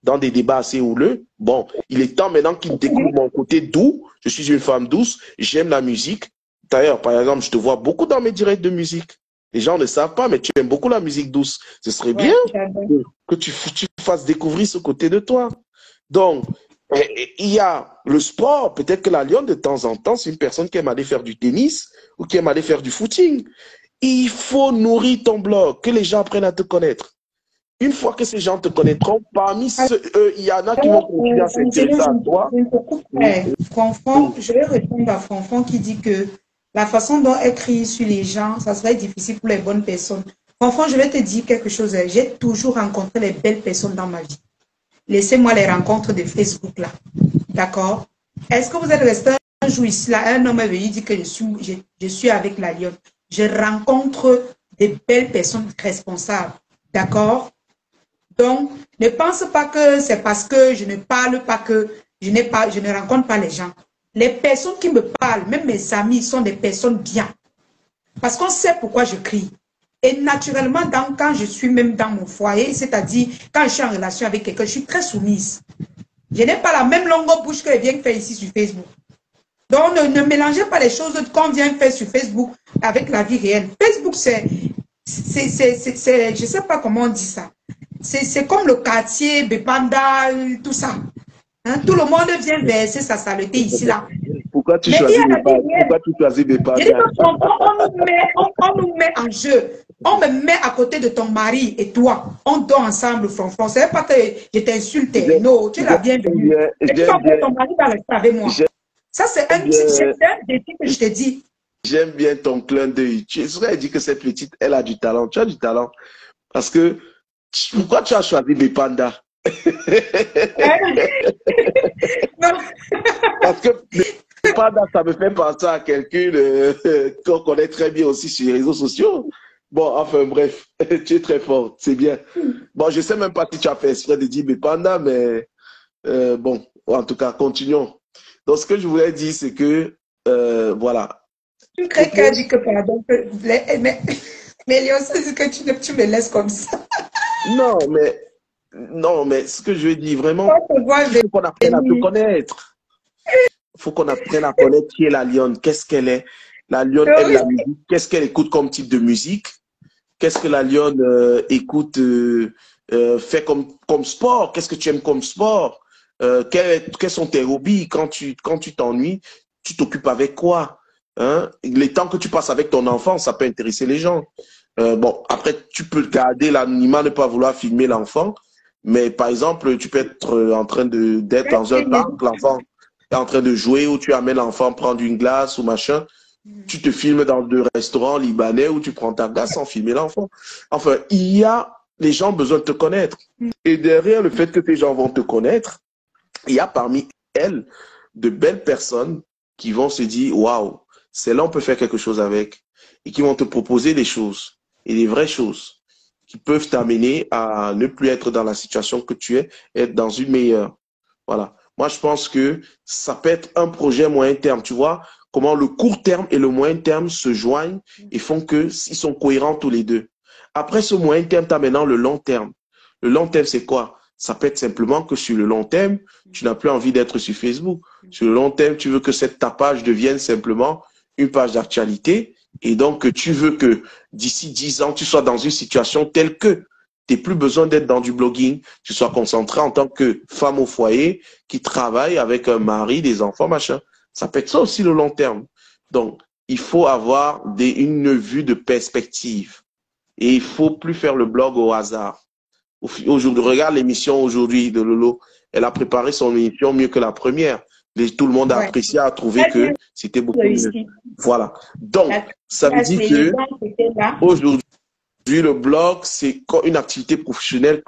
dans des débats assez houleux. Bon, il est temps maintenant qu'ils découvrent mon côté doux. Je suis une femme douce, j'aime la musique. D'ailleurs, par exemple, je te vois beaucoup dans mes directs de musique. Les gens ne savent pas, mais tu aimes beaucoup la musique douce. Ce serait bien que tu fasses découvrir ce côté de toi. Donc, il y a le sport. Peut-être que la lionne, de temps en temps, c'est une personne qui aime aller faire du tennis ou qui aime aller faire du footing. Il faut nourrir ton blog, que les gens apprennent à te connaître. Une fois que ces gens te connaîtront, parmi ceux, il y en a qui vont continuer à s'intéresser à toi. Fanfan, je vais répondre à Fanfan qui dit que la façon dont elle crie sur les gens, ça serait difficile pour les bonnes personnes. Fanfan, je vais te dire quelque chose. J'ai toujours rencontré les belles personnes dans ma vie. Laissez-moi les rencontres de Facebook là. D'accord? Est-ce que vous êtes resté un jour ici là, un homme est venu dire que je suis avec la lionne. Je rencontre des belles personnes responsables. D'accord? Donc, ne pense pas que c'est parce que je ne parle pas que je ne rencontre pas les gens. Les personnes qui me parlent, même mes amis, sont des personnes bien. Parce qu'on sait pourquoi je crie. Et naturellement, quand je suis même dans mon foyer, c'est-à-dire quand je suis en relation avec quelqu'un, je suis très soumise. Je n'ai pas la même longueur bouche que vient faire ici sur Facebook. Donc, ne mélangez pas les choses qu'on vient faire sur Facebook avec la vie réelle. Facebook, je ne sais pas comment on dit ça. C'est comme le quartier, Bepanda, tout ça. Hein? Tout le monde vient verser sa saleté ici, là. Pourquoi tu choisis Bepanda? On nous met en jeu. On me met à côté de ton mari et toi. On dort ensemble, Franfran. Ce n'est pas que je t'insulte. Non, tu l'as bien vu. Et tu vas ton mari va rester avec moi. Ça, c'est un défi que je te dis. J'aime bien ton clin d'œil. Tu serais dit que cette petite, elle a du talent. Tu as du talent. Parce que Pourquoi tu as choisi mes pandas? Non. Parce que mes pandas, ça me fait penser à quelqu'un qu'on connaît très bien aussi sur les réseaux sociaux. Bon, enfin bref, tu es très fort, c'est bien. Bon, je sais même pas si tu as fait exprès de dire mes pandas, mais bon, en tout cas, continuons. Donc, ce que je voulais dire, c'est que, voilà. Tu crées qu'à dire que pardon, mais Léon, c'est que tu me laisses comme ça. Non, mais ce que je veux dire, vraiment, On te voit il faut qu'on apprenne à te venir. connaître. Il faut qu'on apprenne à connaître qui est la lionne, qu'est-ce qu'elle est. La lionne aime la musique, qu'est-ce qu'elle écoute comme type de musique, qu'est-ce que la lionne écoute, fait comme sport, qu'est-ce que tu aimes comme sport, quels sont tes hobbies, quand tu t'ennuies, tu t'occupes avec quoi, hein? Les temps que tu passes avec ton enfant, ça peut intéresser les gens. Bon, après, tu peux garder l'anonymat, ne pas vouloir filmer l'enfant, mais par exemple, tu peux être en train d'être dans un parc, l'enfant est en train de jouer, ou tu amènes l'enfant prendre une glace ou machin, tu te filmes dans le restaurant libanais où tu prends ta glace sans filmer l'enfant. Enfin, les gens ont besoin de te connaître. Et derrière le fait que ces gens vont te connaître, il y a parmi elles de belles personnes qui vont se dire, waouh, celle-là, on peut faire quelque chose avec, et qui vont te proposer des choses, et des vraies choses, qui peuvent t'amener à ne plus être dans la situation que tu es, être dans une meilleure. Voilà. Moi, je pense que ça peut être un projet moyen terme. Tu vois comment le court terme et le moyen terme se joignent et font qu'ils sont cohérents tous les deux. Après ce moyen terme, tu as maintenant le long terme. Le long terme, c'est quoi? Ça peut être simplement que sur le long terme, tu n'as plus envie d'être sur Facebook. Sur le long terme, tu veux que ta page devienne simplement une page d'actualité. Et donc, tu veux que d'ici 10 ans, tu sois dans une situation telle que tu n'as plus besoin d'être dans du blogging. Tu sois concentré en tant que femme au foyer qui travaille avec un mari, des enfants, machin. Ça peut être ça aussi le long terme. Donc, il faut avoir une vue de perspective. Et il faut plus faire le blog au hasard. Aujourd'hui, regarde l'émission aujourd'hui de Lolo. Elle a préparé son émission mieux que la première. Tout le monde a apprécié, a trouvé que c'était beaucoup mieux. Voilà. Donc, ça veut dire que aujourd'hui, le blog, c'est une activité professionnelle